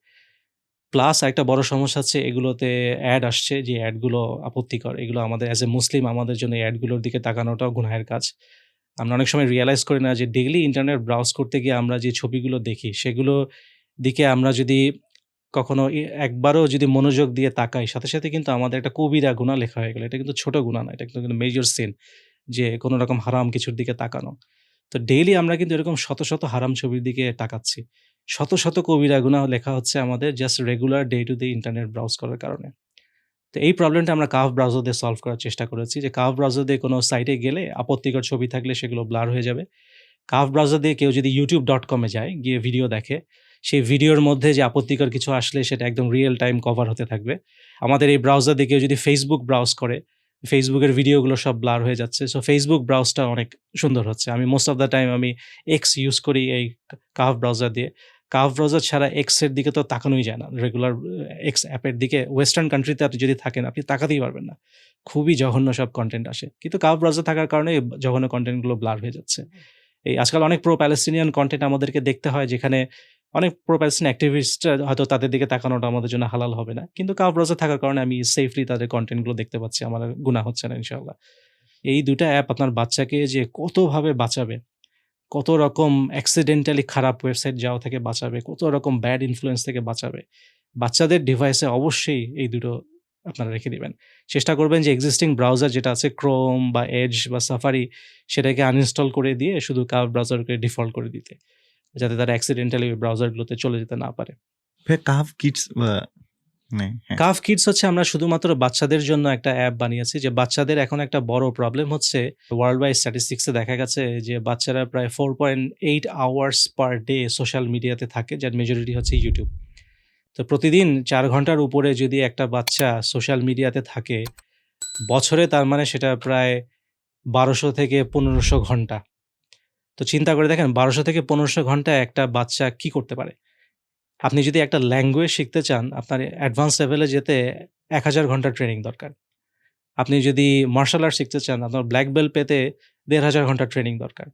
প্লাস একটা বড় সমস্যা হচ্ছে এগুলোতে অ্যাড আসছে, যে অ্যাডগুলো আপত্তিকর। এগুলো আমাদের অ্যাজ এ মুসলিম আমাদের জন্য এই অ্যাডগুলোর দিকে তাকানোটাও গুনাহের কাজ। আমরা অনেক সময় রিয়ালাইজ করি না যে ডেইলি ইন্টারনেট ব্রাউজ করতে গিয়ে আমরা যে ছবিগুলো দেখি সেগুলো দিকে আমরা যদি কখনো একবারও যদি মনোযোগ দিয়ে তাকাই, সাথে সাথে কিন্তু আমাদের একটা কবিরা গুনাহ লেখা হয়ে গেল। এটা কিন্তু ছোট গুনাহ না, এটা কিন্তু মেজর সিন, যে কোনো রকম হারাম কিছুর দিকে তাকানো। তো ডেইলি আমরা কিন্তু এরকম শত শত হারাম ছবির দিকে তাকাচ্ছি, শত শত কবিরা গুনাহ লেখা হচ্ছে আমাদের just regular day to day internet browse করার কারণে। তো এই প্রবলেমটা আমরা কাফ ব্রাউজার দিয়ে সলভ করার চেষ্টা করেছি, যে কাফ ব্রাউজার দিয়ে কোনো সাইটে গেলে আপত্তিকর ছবি থাকলে সেগুলো ব্লার হয়ে যাবে। কাফ ব্রাউজার দিয়ে কেউ যদি youtube.com এ যায়, গিয়ে ভিডিও দেখে, সেই ভিডিওর মধ্যে যে আপত্তিকর কিছু আসলে সেটা একদম রিয়েল টাইম কভার হতে থাকবে। আমাদের এই ব্রাউজার দিয়ে কেউ যদি ফেসবুক ব্রাউজ করে, ফেসবুকের ভিডিওগুলো সব ব্লার হয়ে যাচ্ছে। সো ফেসবুক ব্রাউজটা অনেক সুন্দর হচ্ছে। আমি মোস্ট অফ দ্য টাইম আমি এক্স ইউজ করি এই কাফ ব্রাউজার দিয়ে। কাফ ব্রাউজার ছাড়া এক্সের দিকে তো তাকানোই যায় না, রেগুলার এক্স অ্যাপের দিকে। ওয়েস্টার্ন কান্ট্রিতে আপনি যদি থাকেন, আপনি তাকাতেই পারবেন না, খুবই জঘন্য সব কন্টেন্ট আসে। কিন্তু কাফ ব্রাউজার থাকার কারণে এই জঘন্য কন্টেন্টগুলো ব্লার হয়ে যাচ্ছে। এই আজকাল অনেক প্রো প্যালেস্টিনিয়ান কন্টেন্ট আমাদেরকে দেখতে হয়, যেখানে অনেক প্রো প্যালেস্টিন অ্যাক্টিভিস্ট, হয়তো তাদের দিকে তাকানোটা আমাদের জন্য হালাল হবে না, কিন্তু কাফ ব্রাউজার থাকার কারণে আমি সেফলি তাদের কন্টেন্টগুলো দেখতে পাচ্ছি, আমার আর গুনাহ হচ্ছে না ইনশাআল্লাহ। এই ২ টা অ্যাপ আপনার বাচ্চাকে যে কতভাবে বাঁচাবে, কত রকম অ্যাক্সিডেন্টালি খারাপ ওয়েবসাইট যাওয়া থেকে বাঁচাবে, কত রকম ব্যাড ইনফ্লুয়েন্স থেকে বাঁচাবে। বাচ্চাদের ডিভাইসে অবশ্যই এই ২ টো আপনারা রেখে দিবেন। চেষ্টা করবেন যে এক্সিস্টিং ব্রাউজার যেটা আছে ক্রোম বা এজ বা সাফারি, সেটাকে আনইনস্টল করে দিয়ে শুধু কাফ ব্রাউজারকে ডিফল্ট করে দিতে, যাতে তারা অ্যাক্সিডেন্টালি ওই ব্রাউজারগুলোতে চলে যেতে না পারে। ভাই কাফ কিডস হ্যাঁ। কাফ কিডস হচ্ছে আমরা শুধুমাত্র বাচ্চাদের জন্য একটা অ্যাপ বানিয়েছি, যে বাচ্চাদের এখন একটা বড় প্রবলেম হচ্ছে, ওয়ার্ল্ড ওয়াইড স্ট্যাটিস্টিক্সে দেখা গেছে যে বাচ্চারা প্রায় 4.8 আওয়ার্স পার ডে সোশ্যাল মিডিয়াতে থাকে, যার মেজরিটি হচ্ছে ইউটিউব। তো প্রতিদিন 4 ঘন্টার উপরে যদি একটা বাচ্চা সোশ্যাল মিডিয়াতে থাকে, বছরে তার মানে সেটা প্রায় 1200 থেকে 1500 ঘন্টা। তো চিন্তা করে দেখেন 1200 থেকে 1500 ঘন্টা একটা বাচ্চা কি করতে পারে। আপনি যদি একটা ল্যাঙ্গুয়েজ শিখতে চান, আপনার অ্যাডভান্স লেভেলে যেতে 1000 ঘন্টা ট্রেনিং দরকার। আপনি যদি মার্শাল আর্ট শিখতে চান, আপনার ব্ল্যাক বেল্ট পেতে 1500 ঘন্টা ট্রেনিং দরকার।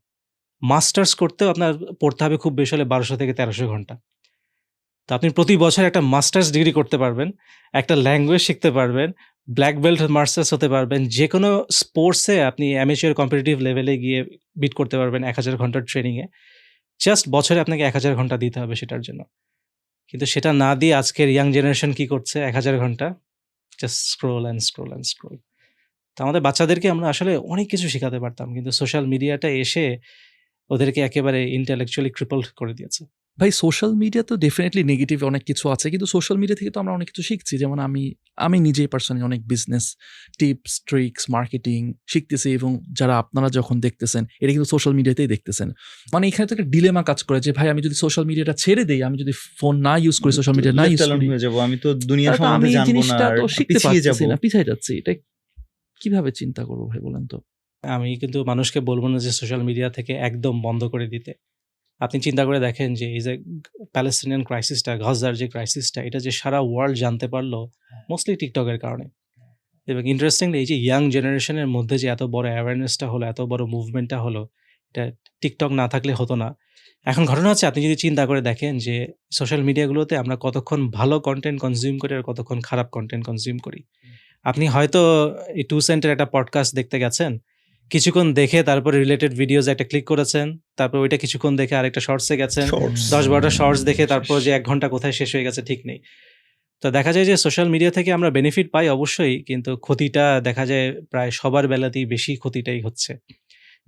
মাস্টার্স করতেও আপনার পড়তে হবে খুব বেশি হলে 1200 থেকে 1300 ঘন্টা। তো আপনি প্রতি বছর একটা মাস্টার্স ডিগ্রি করতে পারবেন, একটা ল্যাঙ্গুয়েজ শিখতে পারবেন, ব্ল্যাক বেল্ট মাস্টার্স হতে পারবেন, যেকোনো স্পোর্টসে আপনি অ্যামেচার কম্পিটিটিভ লেভেলে গিয়ে বিট করতে পারবেন 1000 ঘন্টার ট্রেনিংয়ে। জাস্ট বছরে আপনাকে 1000 ঘন্টা দিতে হবে সেটার জন্য। কিন্তু সেটা না দিয়ে আজকের ইয়াং জেনারেশন কি করছে? 1000 ঘন্টা just scroll and scroll and scroll. তো আমাদের বাচ্চাদেরকে আমরা আসলে অনেক কিছু শেখাতে পারতাম, কিন্তু সোশ্যাল মিডিয়াটা এসে ওদেরকে একেবারে ইন্টেলেকচুয়ালি ক্রিপলড করে দিয়েছে। ভাই সোশ্যাল মিডিয়া তো ডেফিনেটলি নেগেটিভ অনেক কিছু আছে, কিন্তু সোশ্যাল মিডিয়া থেকে তো আমরা অনেক কিছু শিখছি। যেমন আমি নিজেই পার্সোনালি অনেক বিজনেস টিপস, ট্রিক্স, মার্কেটিং শিখতেছি, এবং যারা আপনারা যখন দেখতেছেন এটা কিন্তু সোশ্যাল মিডিয়াতেই দেখতেছেন। মানে এখানে তো একটা ডিলেমা কাজ করে যে ভাই আমি যদি সোশ্যাল মিডিয়াটা ছেড়ে দেই, আমি যদি ফোন না ইউজ করি, সোশ্যাল মিডিয়া না ইউজ করি, হয়ে যাব, আমি তো দুনিয়া তাহলে তো সম্বন্ধে আমি এই জানবো না, জিনিসটা আর তো শিখতে পিছিয়ে যাব। পারতেছি না, পিছিয়ে যাচ্ছি। এটা কিভাবে চিন্তা করবো ভাই বলেন তো? আমি কিন্তু মানুষকে বলবো না যে সোশ্যাল মিডিয়া থেকে একদম বন্ধ করে দিতে। আপনি চিন্তা করে দেখেন যে এই যে প্যালেস্টিনিয়ান ক্রাইসিসটা, গাজার যে ক্রাইসিসটা, এটা যে সারা ওয়ার্ল্ড জানতে পারলো মোস্টলি টিকটকের কারণে। এবং ইন্টারেস্টিংলি এই যে ইয়াং জেনারেশনের মধ্যে যে এত বড় অ্যাওয়ারনেসটা হলো, এত বড় মুভমেন্টটা হলো, এটা টিকটক না থাকলে হতো না। এখন ঘটনা হচ্ছে, আপনি যদি চিন্তা করে দেখেন যে সোশ্যাল মিডিয়াগুলোতে আমরা কতক্ষণ ভালো কন্টেন্ট কনজিউম করি আর কতক্ষণ খারাপ কন্টেন্ট কনজিউম করি। আপনি হয়তো এই 2 সেন্টের একটা পডকাস্ট দেখতে গেছেন, কিছুক্ষণ দেখে তারপরে রিলেটেড ভিডিওস একটা ক্লিক করেছেন, তারপর ওইটা কিছুক্ষণ দেখে আরেকটা শর্টসে গেছেন, 10-12টা শর্টস দেখে তারপর যে 1 ঘন্টা কোথায় শেষ হয়ে গেছে ঠিক নেই। তো দেখা যায় যে সোশ্যাল মিডিয়া থেকে আমরা বেনিফিট পাই অবশ্যই, কিন্তু ক্ষতিটা দেখা যায় প্রায় সবার বেলাতেই বেশি ক্ষতিটাই হচ্ছে।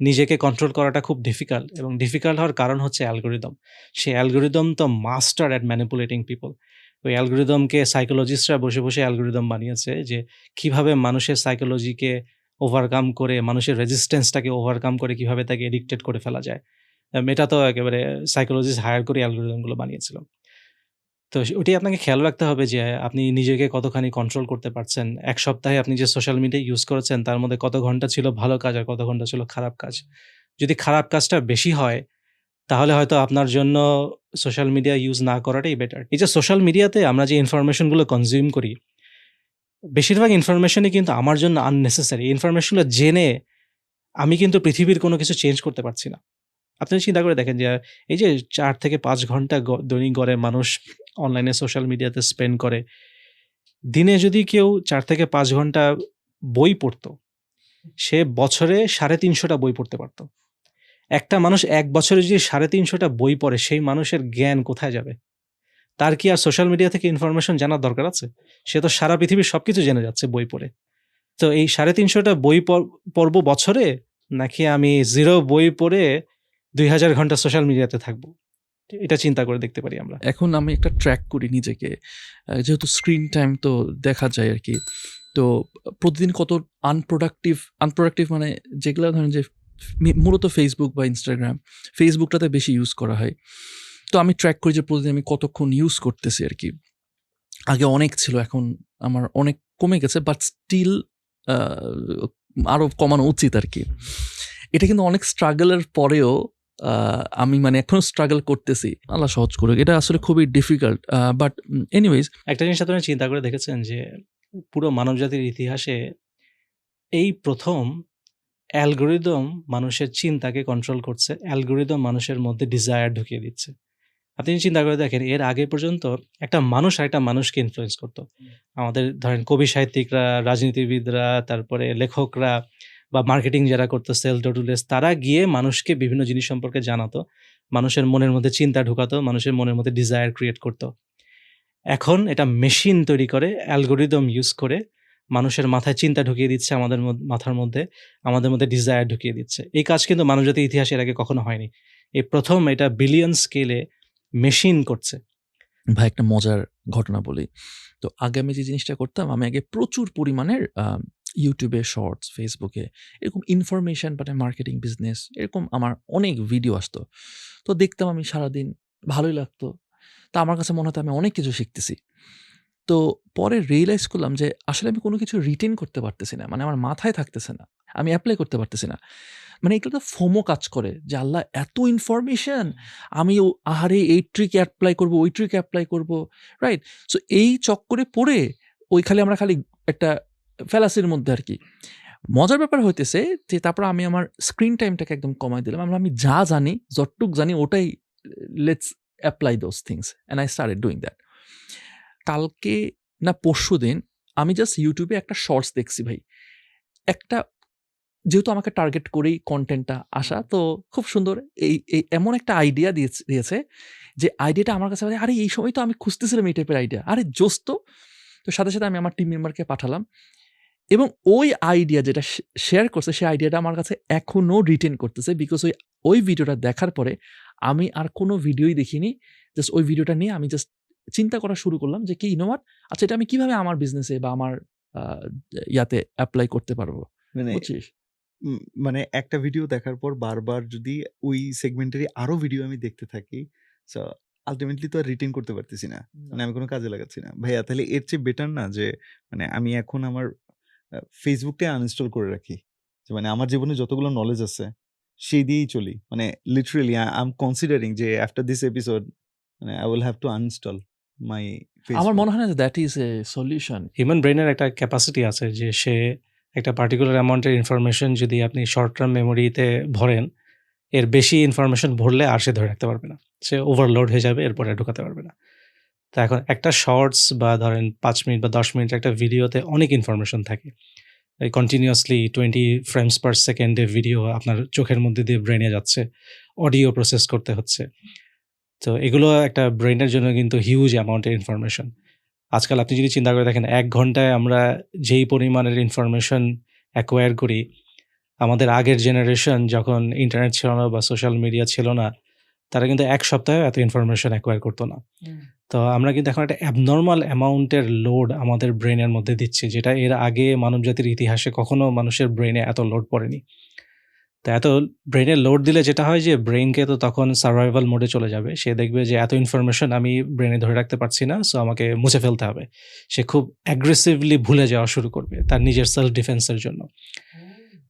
নিজেকে কন্ট্রোল করাটা খুব ডিফিকাল্ট, এবং ডিফিকাল্ট হওয়ার কারণ হচ্ছে অ্যালগরিদম। সেই অ্যালগরিদম তো মাস্টার অ্যাট ম্যানিপুলেটিং পিপল। ওই অ্যালগরিদমকে সাইকোলজিস্টরা বসে, বসে অ্যালগরিদম বানিয়েছে যে কিভাবে মানুষের সাইকোলজিকে ওভারকাম করে, মানুষের রেজিস্ট্যান্সটাকে ওভারকাম করে কিভাবে তাকে এডিক্টেড করে ফেলা যায়। এটা তো একেবারে সাইকোলজিস্ট হায়ার করে অ্যালগরিদমগুলো বানিয়েছিল। তো ওটাই আপনাকে খেয়াল রাখতে হবে যে আপনি নিজেকে কতখানি কন্ট্রোল করতে পারছেন। ১ সপ্তাহে আপনি যে সোশ্যাল মিডিয়া ইউজ করেছেন তার মধ্যে কত ঘন্টা ছিল ভালো কাজ আর কত ঘন্টা ছিল খারাপ কাজ। যদি খারাপ কাজটা বেশি হয় তাহলে হয়তো আপনার জন্য সোশ্যাল মিডিয়া ইউজ না করাটাই বেটার। এই যে সোশ্যাল মিডিয়াতে আমরা যে ইনফরমেশনগুলো কনজিউম করি, বেশিরভাগ ইনফরমেশনই কিন্তু আমার জন্য আননেসেসারি। এই ইনফরমেশনগুলো জেনে আমি কিন্তু পৃথিবীর কোনো কিছু চেঞ্জ করতে পারছি না। আপনি চিন্তা করে দেখেন যে এই যে ৪ থেকে ৫ ঘন্টা দৈনিক গড়ে মানুষ অনলাইনে সোশ্যাল মিডিয়াতে স্পেন্ড করে। দিনে যদি কেউ ৪ থেকে ৫ ঘন্টা বই পড়তো, সে বছরে ৩৫০ টা বই পড়তে পারত। একটা মানুষ ১ বছরে যদি ৩৫০ টা বই পড়ে, সেই মানুষের জ্ঞান কোথায় যাবে? তার কি আর সোশ্যাল মিডিয়া থেকে ইনফরমেশন জানার দরকার আছে? সে তো সারা পৃথিবীর সবকিছু জেনে যাচ্ছে বই পড়ে। তো এই ৩৫০ টা বই পড়ব বছরে, নাকি আমি 0 বই পড়ে ২০০০ ঘন্টা সোশ্যাল মিডিয়াতে থাকবো? এটা চিন্তা করে দেখতে পারি আমরা। এখন আমি একটা ট্র্যাক করি নিজেকে। যেহেতু স্ক্রিন টাইম তো দেখা যায় আরকি। তো প্রতিদিন কত আনপ্রোডাক্টিভ মানে যেগুলা ধরেন যে মূলত Facebook বা Instagram, Facebookটাতে বেশি ইউজ করা হয়। তো আমি ট্র্যাক করি যে প্রতিদিন আমি কতক্ষণ ইউজ করতেছি আরকি। আগে অনেক ছিল, এখন আমার অনেক কমে গেছে, বাট স্টিল আ আরো কমানো উচিত আরকি। এটা কিন্তু অনেক স্ট্রাগলের পরেও আমি মানে এখনো স্ট্রাগল করতেছি। আল্লাহ সহজ করুক। এটা আসলে খুবই ডিফিকাল্ট। বাট এনিওয়েজ একটা জিনিস আপনারা চিন্তা করে দেখেছেন যে পুরো মানবজাতির ইতিহাসে এই ১ম অ্যালগরিদম মানুষের চিন্তাকে কন্ট্রোল করছে। অ্যালগরিদম মানুষের মধ্যে ডিজায়ার ঢুকিয়ে দিচ্ছে। আপনি চিন্তা করে দেখেন, এর আগে পর্যন্ত একটা মানুষ আরেকটা মানুষকে ইনফ্লুয়েন্স করত। আমাদের ধরেন কবি সাহিত্যিকরা, রাজনীতিবিদরা, তারপরে লেখকরা বা মার্কেটিং যারা করতো, সেল টুডুলেস, তারা গিয়ে মানুষকে বিভিন্ন জিনিস সম্পর্কে জানাতো। মানুষের মনের মধ্যে চিন্তা ঢুকাতো, মানুষের মনের মধ্যে ডিজায়ার ক্রিয়েট করত। এখন এটা মেশিন তৈরি করে, অ্যালগরিদম ইউজ করে মানুষের মাথায় চিন্তা ঢুকিয়ে দিচ্ছে, আমাদের মাথার মধ্যে, আমাদের মধ্যে ডিজায়ার ঢুকিয়ে দিচ্ছে। এই কাজ কিন্তু মানবজাতির ইতিহাসে এর আগে কখনো হয়নি। এই ১ম এটা বিলিয়ন স্কেলে মেশিন করছে। ভাই একটা মজার ঘটনা বলি। তো আগে আমি যে জিনিসটা করতাম, আমি আগে প্রচুর পরিমাণের YouTube এ শর্টস, Facebook এ এরকম ইনফরমেশন মানে মার্কেটিং, বিজনেস এরকম আমার অনেক ভিডিও আসতো। তো দেখতাম আমি সারাদিন, ভালোই লাগতো। তো আমার কাছে মনে হতো আমি অনেক কিছু শিখতেছি। তো পরে রিয়ালাইজ করলাম যে আসলে আমি কোনো কিছু রিটেন করতে পারতেছি না। মানে আমার মাথায় থাকতেছে না। আমি এপ্লাই করতে পারতেছি না। মানে এগুলো তো ফোমো কাজ করে যে আল্লাহ এত ইনফরমেশন, আমি আহারে এই ট্রিক এপ্লাই করব, ওই ট্রিক এপ্লাই করব, রাইট? সো এই চক্করে পড়ে আমরা খালি একটা ফ্যালাসির মধ্যে আরকি। মজার ব্যাপার হইতেছে যে তারপর আমি আমার স্ক্রিন টাইমটাকে একদম কমায় দিলাম। আমি যা জানি, যতটুক জানি ওটাই let's apply those things and I started doing that. কালকে না পরশুদিন আমি জাস্ট YouTube এ একটা শর্টস দেখছি ভাই। একটা যেহেতু আমাকে টার্গেট করেই কনটেন্টটা আসা, তো খুব সুন্দর এই এমন একটা আইডিয়া দিয়েছে যে আইডিয়াটা আমার কাছে, আরে এই সময় তো আমি খুঁজতেছিলাম এই টাইপের আইডিয়া। আরে জোস তো! তো সাথে, সাথে আমি আমার টিম মেম্বারকে পাঠালাম এবং ওই আইডিয়া যেটা শেয়ার করছে, সেই আইডিয়াটা আমার কাছে এখনো রিটেন করতেছে। বিকজ ওই ভিডিওটা দেখার পরে আমি আর কোনো ভিডিওই দেখিনি। জাস্ট ওই ভিডিওটা নিয়ে আমি জাস্ট চিন্তা করা শুরু করলাম যে কি, ইউ নো হোয়াট? আচ্ছা, এটা আমি কিভাবে আমার বিজনেসে বা আমার আ ইয়াতে এপ্লাই করতে পারবো। মানে বুঝছিস? মানে একটা ভিডিও দেখার পর বারবার যদি ওই সেগমেন্টেরই আরো ভিডিও আমি দেখতে থাকি, সো আল্টিমেটলি তো আর রিটেইন করতে পারতেছি না। মানে আমি কোনো কাজে লাগাচ্ছি না। ভাইয়া তাহলে এর চেয়ে বেটার না যে মানে আমি এখন আমার ফেসবুকটাই আনইনস্টল করে রাখি। যে মানে আমার জীবনে যতগুলো নলেজ আছে সেই দিয়েই চলি। মানে লিটারালি আই এম কনসিডারিং যে আফটার দিস এপিসোড মানে I will have to uninstall my আমার ফেসবুক। মনে হয় না যে that is a solution. Human ব্রেইনের একটা ক্যাপাসিটি আছে যে সে একটা পার্টিকুলার অ্যামাউন্টের ইনফরমেশন যদি আপনি শর্ট টার্ম মেমোরিতে ভরেন, এর বেশি ইনফরমেশন ভরলে আর সে ধরে রাখতে পারবে না। সে ওভারলোড হয়ে যাবে, এরপরে আর ঢোকাতে পারবে না। তো এখন একটা শর্টস বা ধরেন ৫ মিনিট বা ১০ মিনিটের একটা ভিডিওতে অনেক ইনফরমেশন থাকে। এই কন্টিনিউয়াসলি 20 ফ্রেমস পার সেকেন্ডে ভিডিও আপনার চোখের মধ্যে দিয়ে ব্রেইনে যাচ্ছে। অডিও প্রসেস করতে হচ্ছে। তো এগুলো একটা ব্রেইনের জন্য কিন্তু হিউজ অ্যামাউন্টের ইনফরমেশন। আজকাল আপনি যদি চিন্তা করে দেখেন ১ ঘন্টায় আমরা যেই পরিমাণের ইনফরমেশন অ্যাকোয়ার করি, আমাদের আগের জেনারেশন যখন ইন্টারনেট ছিল না বা সোশ্যাল মিডিয়া ছিল না, তারা কিন্তু ১ সপ্তাহেও এত ইনফরমেশন অ্যাকোয়ার করতো না। তো আমরা কিন্তু এখন একটা অ্যাবনরমাল অ্যামাউন্টের লোড আমাদের ব্রেইনের মধ্যে দিচ্ছি, যেটা এর আগে মানবজাতির ইতিহাসে কখনো মানুষের ব্রেইনে এত লোড পড়েনি। তো এত ব্রেইনে লোড দিলে যেটা হয় যে ব্রেইনকে তো তখন সার্ভাইভাল মোডে চলে যাবে। সে দেখবে যে এত ইনফরমেশন আমি ব্রেইনে ধরে রাখতে পারছি না, সো আমাকে মুছে ফেলতে হবে। সে খুব অ্যাগ্রেসিভলি ভুলে যাওয়া শুরু করবে তার নিজের সেলফ ডিফেন্সের জন্য।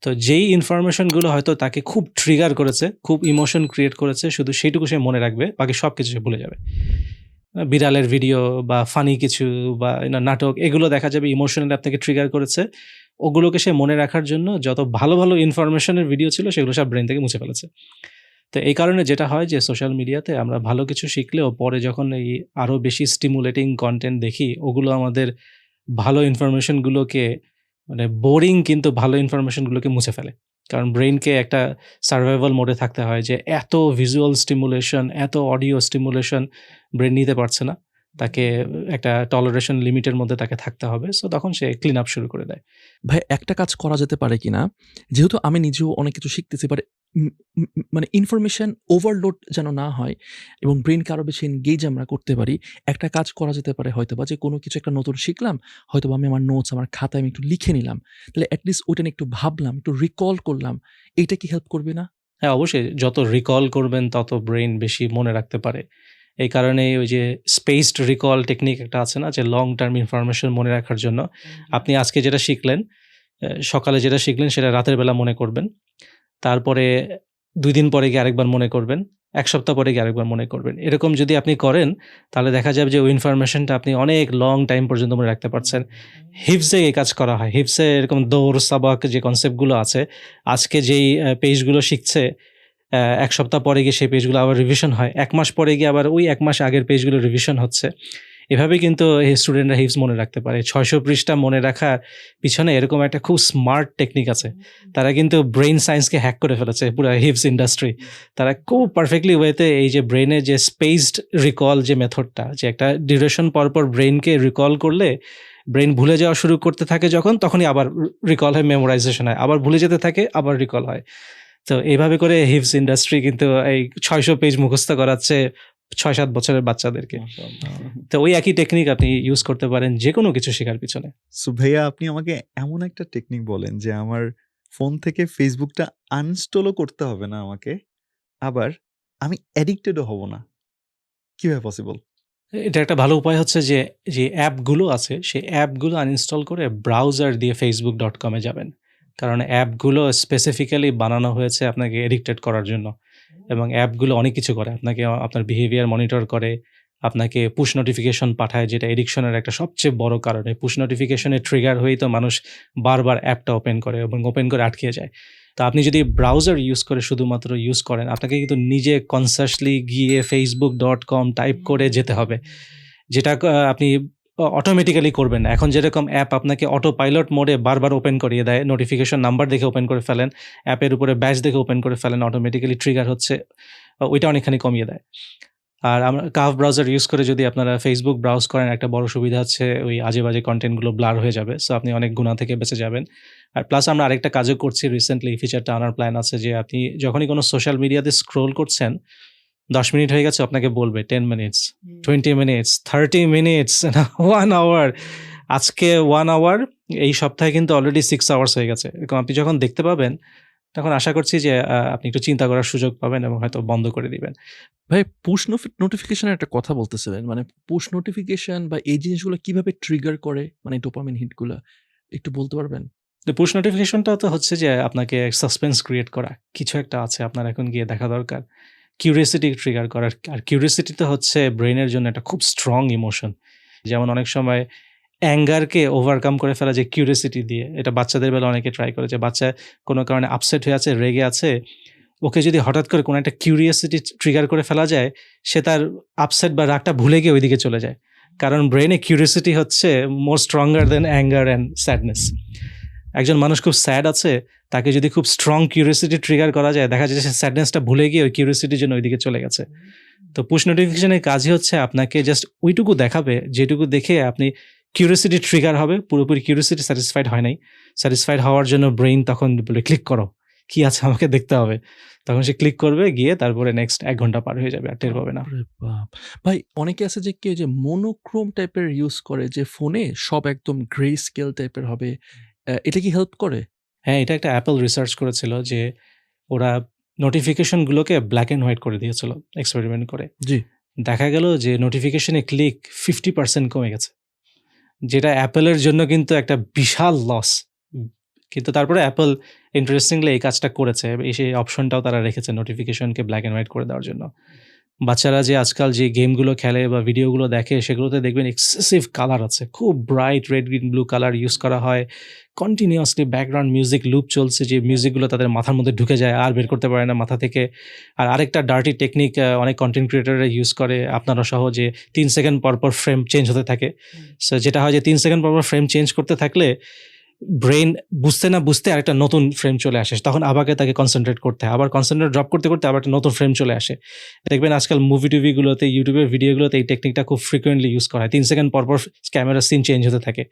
তো যেই ইনফরমেশনগুলো হয়তো তাকে খুব ট্রিগার করেছে, খুব ইমোশন ক্রিয়েট করেছে, শুধু সেইটুকু সে মনে রাখবে, বাকি সব কিছু সে ভুলে যাবে। বিড়ালের ভিডিও বা ফানি কিছু বা নাটক, এগুলো দেখা যাবে ইমোশনালি আপনাকে ট্রিগার করেছে। ওগুলোকে সে মনে রাখার জন্য যত ভালো, ভালো ইনফরমেশনের ভিডিও ছিল সেগুলো সব ব্রেইন থেকে মুছে ফেলেছে। তো এই কারণে যেটা হয় যে সোশ্যাল মিডিয়াতে আমরা ভালো কিছু শিখলেও পরে যখন এই আরও বেশি স্টিমুলেটিং কনটেন্ট দেখি, ওগুলো আমাদের ভালো ইনফরমেশনগুলোকে মানে বোরিং কিন্তু ভালো ইনফরমেশনগুলোকে মুছে ফেলে। কারণ ব্রেইনকে একটা সার্ভাইভাল মোডে থাকতে হয় যে এত ভিজুয়াল স্টিমুলেশন, এত অডিও স্টিমুলেশন ব্রেইন নিতে পারছে না। তাকে একটা টলারেশন লিমিটের মধ্যে তাকে থাকতে হবে। সো তখন সে ক্লিন আপ শুরু করে দেয়। ভাই একটা কাজ করা যেতে পারে কিনা? যেহেতু আমি নিজেও অনেক কিছু শিখতেছি, বাট মানে ইনফরমেশন ওভারলোড যেন না হয় এবং ব্রেইনকে আরো বেশি এনগেজ আমরা করতে পারি। একটা কাজ করা যেতে পারে হয়তোবা যে কোনো কিছু একটা নতুন শিখলাম, হয়তোবা আমি আমার নোটস আমার খাতায় আমি একটু লিখে নিলাম। তাহলে এট লিস্ট ওইটা নিয়ে একটু ভাবলাম, একটু রিকল করলাম। এইটা কি হেল্প করবে না? হ্যাঁ, অবশ্যই যত রিকল করবেন তত ব্রেইন বেশি মনে রাখতে পারে। এই কারণেই ওই যে স্পেসড রিকল টেকনিক একটা আছে না, যে লং টার্ম ইনফরমেশন মনে রাখার জন্য আপনি আজকে যেটা শিখলেন, সকালে যেটা শিখলেন সেটা রাতের বেলা মনে করবেন। তারপরে ২ দিন পরে গিয়ে আরেকবার মনে করবেন। ১ সপ্তাহ পরে গিয়ে আরেকবার মনে করবেন। এরকম যদি আপনি করেন তাহলে দেখা যাবে যে ওই ইনফরমেশনটা আপনি অনেক লং টাইম পর্যন্ত মনে রাখতে পারছেন। হিফজে এই কাজ করা হয়। হিফজে এরকম দৌড়, সাবাক যে কনসেপ্টগুলো আছে, আজকে যেই পেজগুলো শিখছে, ১ সপ্তাহ পরে গিয়ে সেই পেজগুলো আবার রিভিশন হয়। ১ মাস পরে গিয়ে আবার ওই ১ মাস আগের পেজগুলো রিভিশন হচ্ছে। এভাবে কিন্তু এই স্টুডেন্টরা হিফজ মনে রাখতে পারে। ৬০০ পৃষ্ঠা মনে রাখার পিছনে এরকম একটা খুব স্মার্ট টেকনিক আছে। তারা কিন্তু ব্রেইন সায়েন্সকে হ্যাক করে ফেলেছে, পুরো হিফজ ইন্ডাস্ট্রি। তারা খুব পারফেক্টলি ওয়েতে এই যে ব্রেইনের যে স্পেসড রিকল যে মেথডটা, যে একটা ডিউরেশন পর ব্রেইনকে রিকল করলে ব্রেইন ভুলে যাওয়া শুরু করতে থাকে যখন, তখনই আবার রিকল হয়, মেমোরাইজেশন হয়। আবার ভুলে যেতে থাকে, আবার রিকল হয়। তো এইভাবে করে হিফজ ইন্ডাস্ট্রি কিন্তু এই ৬০০ পেজ মুখস্থ করাচ্ছে ৬-৭ বছরের বাচ্চাদেরকে। তো ওই একই টেকনিক আপনি ইউজ করতে পারেন যেকোনো কিছু শেখার পিছনে। সো ভাইয়া আপনি আমাকে এমন একটা টেকনিক বলেন যে আমার ফোন থেকে ফেসবুকটা আনইনস্টলও করতে হবে না আমাকে, আবার আমি অ্যাডিক্টেডও হব না। কিভাবে পসিবল? এটা একটা ভালো উপায় হচ্ছে যে, যে অ্যাপগুলো আছে সেই অ্যাপগুলো আনইনস্টল করে ব্রাউজার দিয়ে facebook.com এ যাবেন। কারণ অ্যাপগুলো স্পেসিফিক্যালি বানানো হয়েছে আপনাকে এডিক্টেড করার জন্য, এবং অ্যাপগুলো অনেক কিছু করে। আপনাকে আপনার বিহেভিয়ার মনিটর করে, আপনাকে পুশ নোটিফিকেশন পাঠায়, যেটা এডিকশনের একটা সবচেয়ে বড় কারণ। এই পুশ নোটিফিকেশনে ট্রিগার হয়েই তো মানুষ বারবার অ্যাপটা ওপেন করে এবং ওপেন করে আটকে যায়। তো আপনি যদি ব্রাউজার ইউজ করে শুধুমাত্র ইউজ করেন, আপনাকে কিন্তু নিজে কনসাসলি গিয়ে facebook.com টাইপ করে যেতে হবে। যেটা আপনি অটোমেটিক্যালি করবেন না। এখন যেরকম অ্যাপ আপনাকে অটো পাইলট মোডে বারবার ওপেন করিয়ে দেয়, নোটিফিকেশন নাম্বার দেখে ওপেন করে ফেলেন, অ্যাপের উপরে ব্যাজ দেখে ওপেন করে ফেলেন, অটোমেটিক্যালি ট্রিগার হচ্ছে, ওইটা অনেকখানি কমিয়ে দেয়। আর আমরা কাভ ব্রাউজার ইউজ করে যদি আপনারা ফেসবুক ব্রাউজ করেন, একটা বড় সুবিধা হচ্ছে ওই আজে-বাজে কনটেন্টগুলো ব্লার হয়ে যাবে। সো আপনি অনেক গুনাহ থেকে বেঁচে যাবেন। আর প্লাস আমরা আরেকটা কাজও করছি রিসেন্টলি, এই ফিচারটা আনার প্ল্যান আছে যে আপনি যখনই কোনো সোশ্যাল মিডিয়াতে স্ক্রল করছেন, ১০ মিনিট হয়ে গেছে আপনাকে বলবে 10 মিনিটস, 20 মিনিটস, 30 মিনিটস, 1 আওয়ার। আজকে 1 আওয়ার, এই সপ্তাহে কিন্তু অলরেডি 6 আওয়ার্স হয়ে গেছে। এরকম আপনি যখন দেখতে পাবেন, তখন আশা করছি যে আপনি একটু চিন্তা করার সুযোগ পাবেন এবং হয়তো বন্ধ করে দিবেন। ভাই পুশ নোটিফিকেশনের একটা কথা বলতেছিলেন। মানে পুশ নোটিফিকেশন বা এই জিনিসগুলো কিভাবে ট্রিগার করে, মানে ডোপামিন হিটগুলা একটু বলতে পারবেন? তো পুশ নোটিফিকেশনটা তো হচ্ছে যে আপনাকে সাসপেন্স ক্রিয়েট করা। কিছু একটা আছে আপনার এখন গিয়ে দেখা দরকার। কিউরিওসিটি ট্রিগার করার। আর কিউরিওসিটি তো হচ্ছে ব্রেইনের জন্য একটা খুব স্ট্রং ইমোশন। যেমন অনেক সময় অ্যাঙ্গারকে ওভারকাম করে ফেলা যায় কিউরিওসিটি দিয়ে। এটা বাচ্চাদের বেলায় অনেকে ট্রাই করে যে বাচ্চা কোনো কারণে আপসেট হয়ে আছে, রেগে আছে। ওকে যদি হঠাৎ করে কোনো একটা কিউরিওসিটি ট্রিগার করে ফেলা যায়, সে তার আপসেট বা রাগটা ভুলে গিয়ে ওইদিকে চলে যায়। কারণ ব্রেইনে কিউরিওসিটি হচ্ছে more stronger than anger and sadness. একজন মানুষ খুব স্যাড আছে, তাকে যদি খুব স্ট্রং কিউরিওসিটি ট্রিগার করা যায়, দেখা যায় সে স্যাডনেসটা ভুলে গিয়ে ওই কিউরিওসিটির জন্য ওইদিকে চলে গেছে। তো পুশ নোটিফিকেশনের কাজই হচ্ছে আপনাকে জাস্ট ওইটুকু দেখাবে যেটুকু দেখে আপনি কিউরিওসিটি ট্রিগার হবে, পুরোপুরি কিউরিওসিটি স্যাটিসফাইড হয় নাই, স্যাটিসফাইড হওয়ার জন্য ব্রেইন তখন বলে ক্লিক করো, কি আছে আমাকে দেখতে হবে, তখন সে ক্লিক করবে, গিয়ে তারপরে নেক্সট 1 ঘন্টা পার হয়ে যাবে, আর টের পাবে না। বাপরে বাপ! ভাই অনেকে আছে যে যে মোনোক্রোম টাইপের ইউজ করে, যে ফোনে সব একদম গ্রে স্কেল টাইপের হবে। এটা কি হেল্প করে? হ্যাঁ, এটা একটা অ্যাপল রিসার্চ করেছিল যে ওরা নোটিফিকেশনগুলোকে ব্ল্যাক অ্যান্ড হোয়াইট করে দিয়েছিল এক্সপেরিমেন্ট করে। জি। দেখা গেল যে নোটিফিকেশনে ক্লিক 50% কমে গেছে, যেটা অ্যাপলের জন্য কিন্তু একটা বিশাল লস। কিন্তু তারপরে অ্যাপল ইন্টারেস্টিংলি এই কাজটা করেছে, সেই অপশনটাও তারা রেখেছে নোটিফিকেশনকে ব্ল্যাক অ্যান্ড হোয়াইট করে দেওয়ার জন্য। বাচ্চারা যে আজকাল যে গেমগুলো খেলে বা ভিডিওগুলো দেখে, সেগুলোতে দেখবেন এক্সেসিভ কালার আছে, খুব bright red, green, blue colour use করা হয়, কন্টিনিউয়াসলি ব্যাকগ্রাউন্ড মিউজিক লুপ চলছে, যে মিউজিকগুলো তাদের মাথার মধ্যে ঢুকে যায়, আর বের করতে পারে না মাথা থেকে। আর আরেকটা ডার্টি টেকনিক অনেক কন্টেন্ট ক্রিয়েটররা ইউজ করে, আপনারা সহ, যে 3 সেকেন্ড পরপর ফ্রেম চেঞ্জ হতে থাকে। সো যেটা হয় যে 3 সেকেন্ড পরপর ফ্রেম চেঞ্জ করতে থাকলে ব্রেইন বুঝতে না বুঝতে আরেকটা নতুন ফ্রেম চলে আসে, তখন আবারকে তাকে কনসেন্ট্রেট করতে হয়, আবার কনসেন্ট্রেট ড্রপ করতে করতে আবার একটা নতুন ফ্রেম চলে আসে। দেখবেন আজকাল মুভি টুভিগুলোতে, ইউটিউবের ভিডিওগুলোতে এই টেকনিকটা খুব ফ্রিকুয়েন্টলি ইউজ করা হয়। 3 সেকেন্ড পরপর ক্যামেরার সিন চেঞ্জ হতে থাকে।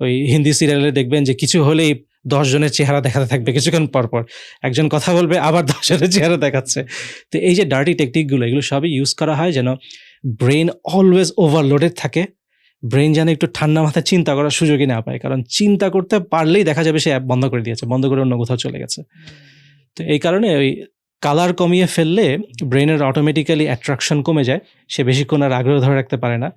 ওই হিন্দি সিরিয়ালে দেখবেন যে কিছু হলেই 10 জনের চেহারা দেখাতে থাকবে, কিছুক্ষণ পরপর একজন কথা বলবে, আবার 10 জনের চেহারা দেখাচ্ছে। তো এই যে ডার্টি টেকনিকগুলো, এগুলো সবই ইউজ করা হয় যেন ব্রেইন অলওয়েজ ওভারলোডেড থাকে, ব্রেইন যেন একটু ঠান্ডা মাথায় চিন্তা করার সুযোগই না পায়। কারণ চিন্তা করতে পারলেই দেখা যাবে সে অ্যাপ বন্ধ করে দিয়েছে, বন্ধ করে অন্য কোথাও চলে গেছে। তো এই কারণে ওই কালার কমিয়ে ফেললে ব্রেইনের অটোমেটিক্যালি অ্যাট্রাকশন কমে যায়, সে বেশিক্ষণ আর আগ্রহ ধরে রাখতে পারে না।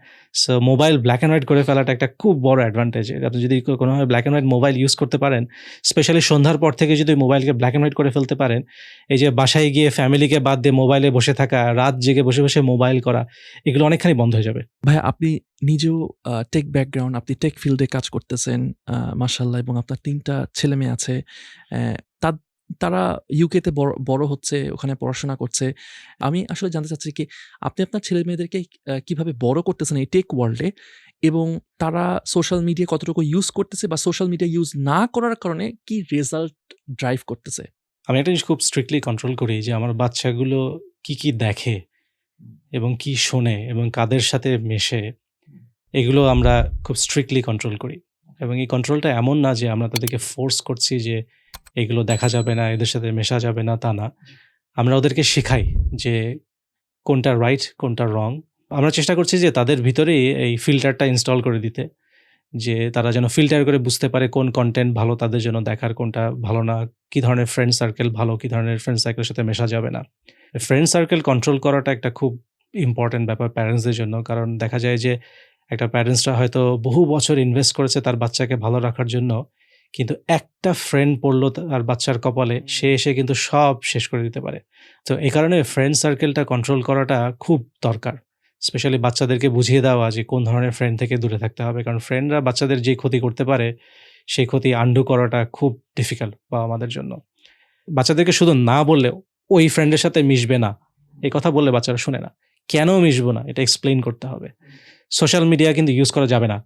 So mobile black and white করে ফেলাটা একটা খুব বড় অ্যাডভান্টেজ। আপনি যদি কোনোভাবে black and white mobile use করতে পারেন, স্পেশালি সন্ধ্যার পর থেকে যদি মোবাইলকে ব্ল্যাক অ্যান্ড হোয়াইট করে ফেলতে পারেন, এই যে বাসায় গিয়ে ফ্যামিলিকে বাদ দিয়ে মোবাইলে বসে থাকা, রাত জেগে বসে বসে মোবাইল করা, এগুলো অনেকখানি বন্ধ হয়ে যাবে। ভাই আপনি নিজেও টেক ব্যাকগ্রাউন্ড, আপনি টেক ফিল্ডে কাজ করতেছেন, মাশাআল্লাহ, এবং আপনার ৩ টা ছেলেমেয়ে আছে। তারা ইউকেতে বড় হচ্ছে, ওখানে পড়াশোনা করছে। আমি আসলে জানতে চাচ্ছি কি, আপনি আপনার ছেলেমেয়েদেরকে কিভাবে বড় করতেছেন এই টেক ওয়ার্ল্ডে, এবং তারা সোশ্যাল মিডিয়া কতটুকু ইউজ করতেছে, বা সোশ্যাল মিডিয়া ইউজ না করার কারণে কি রেজাল্ট ড্রাইভ করতেছে? আমি একটা জিনিস খুব স্ট্রিক্টলি কন্ট্রোল করি, যে আমার বাচ্চাগুলো কি দেখে এবং কি শোনে এবং কাদের সাথে মেশে, এগুলো আমরা খুব স্ট্রিক্টলি কন্ট্রোল করি। এবং এই কন্ট্রোলটা এমন না যে আমরা তাদেরকে ফোর্স করছি যে এগুলো দেখা যাবে না, এদের সাথে মেশা যাবে না, তা না। আমরা ওদেরকে শেখাই যে কোনটা রাইট, কোনটা রং। আমরা চেষ্টা করছি যে তাদের ভিতরেই এই ফিল্টারটা ইনস্টল করে দিতে, যে তারা যেন ফিল্টার করে বুঝতে পারে কোন কন্টেন্ট ভালো তাদের জন্য দেখার, কোনটা ভালো না, কী ধরনের ফ্রেন্ড সার্কেল ভালো, কী ধরনের ফ্রেন্ড সার্কেলের সাথে মেশা যাবে না। ফ্রেন্ড সার্কেল কন্ট্রোল করাটা একটা খুব ইম্পর্ট্যান্ট ব্যাপার প্যারেন্টসদের জন্য। কারণ দেখা যায় যে একটা প্যারেন্টসরা হয়তো বহু বছর ইনভেস্ট করেছে তার বাচ্চাকে ভালো রাখার জন্য, কিন্তু একটা ফ্রেন্ড পড়লো তার বাচ্চার কপালে, সে এসে কিন্তু সব শেষ করে দিতে পারে। তো এই কারণে ফ্রেন্ড সার্কেলটা কন্ট্রোল করাটা খুব দরকার। স্পেশালি বাচ্চাদেরকে বুঝিয়ে দেওয়া যে কোন ধরনের ফ্রেন্ড থেকে দূরে থাকতে হবে। কারণ ফ্রেন্ডরা বাচ্চাদের যেই ক্ষতি করতে পারে, সেই ক্ষতি আন্ডু করাটা খুব ডিফিকাল্ট আমাদের জন্য। বাচ্চাদেরকে শুধু না বললেও, ওই ফ্রেন্ডের সাথে মিশবে না, এই কথা বললে বাচ্চারা শুনে না। কেন মিশবো না, এটা এক্সপ্লেইন করতে হবে। সোশ্যাল মিডিয়া কিন্তু ইউজ করা যাবে না,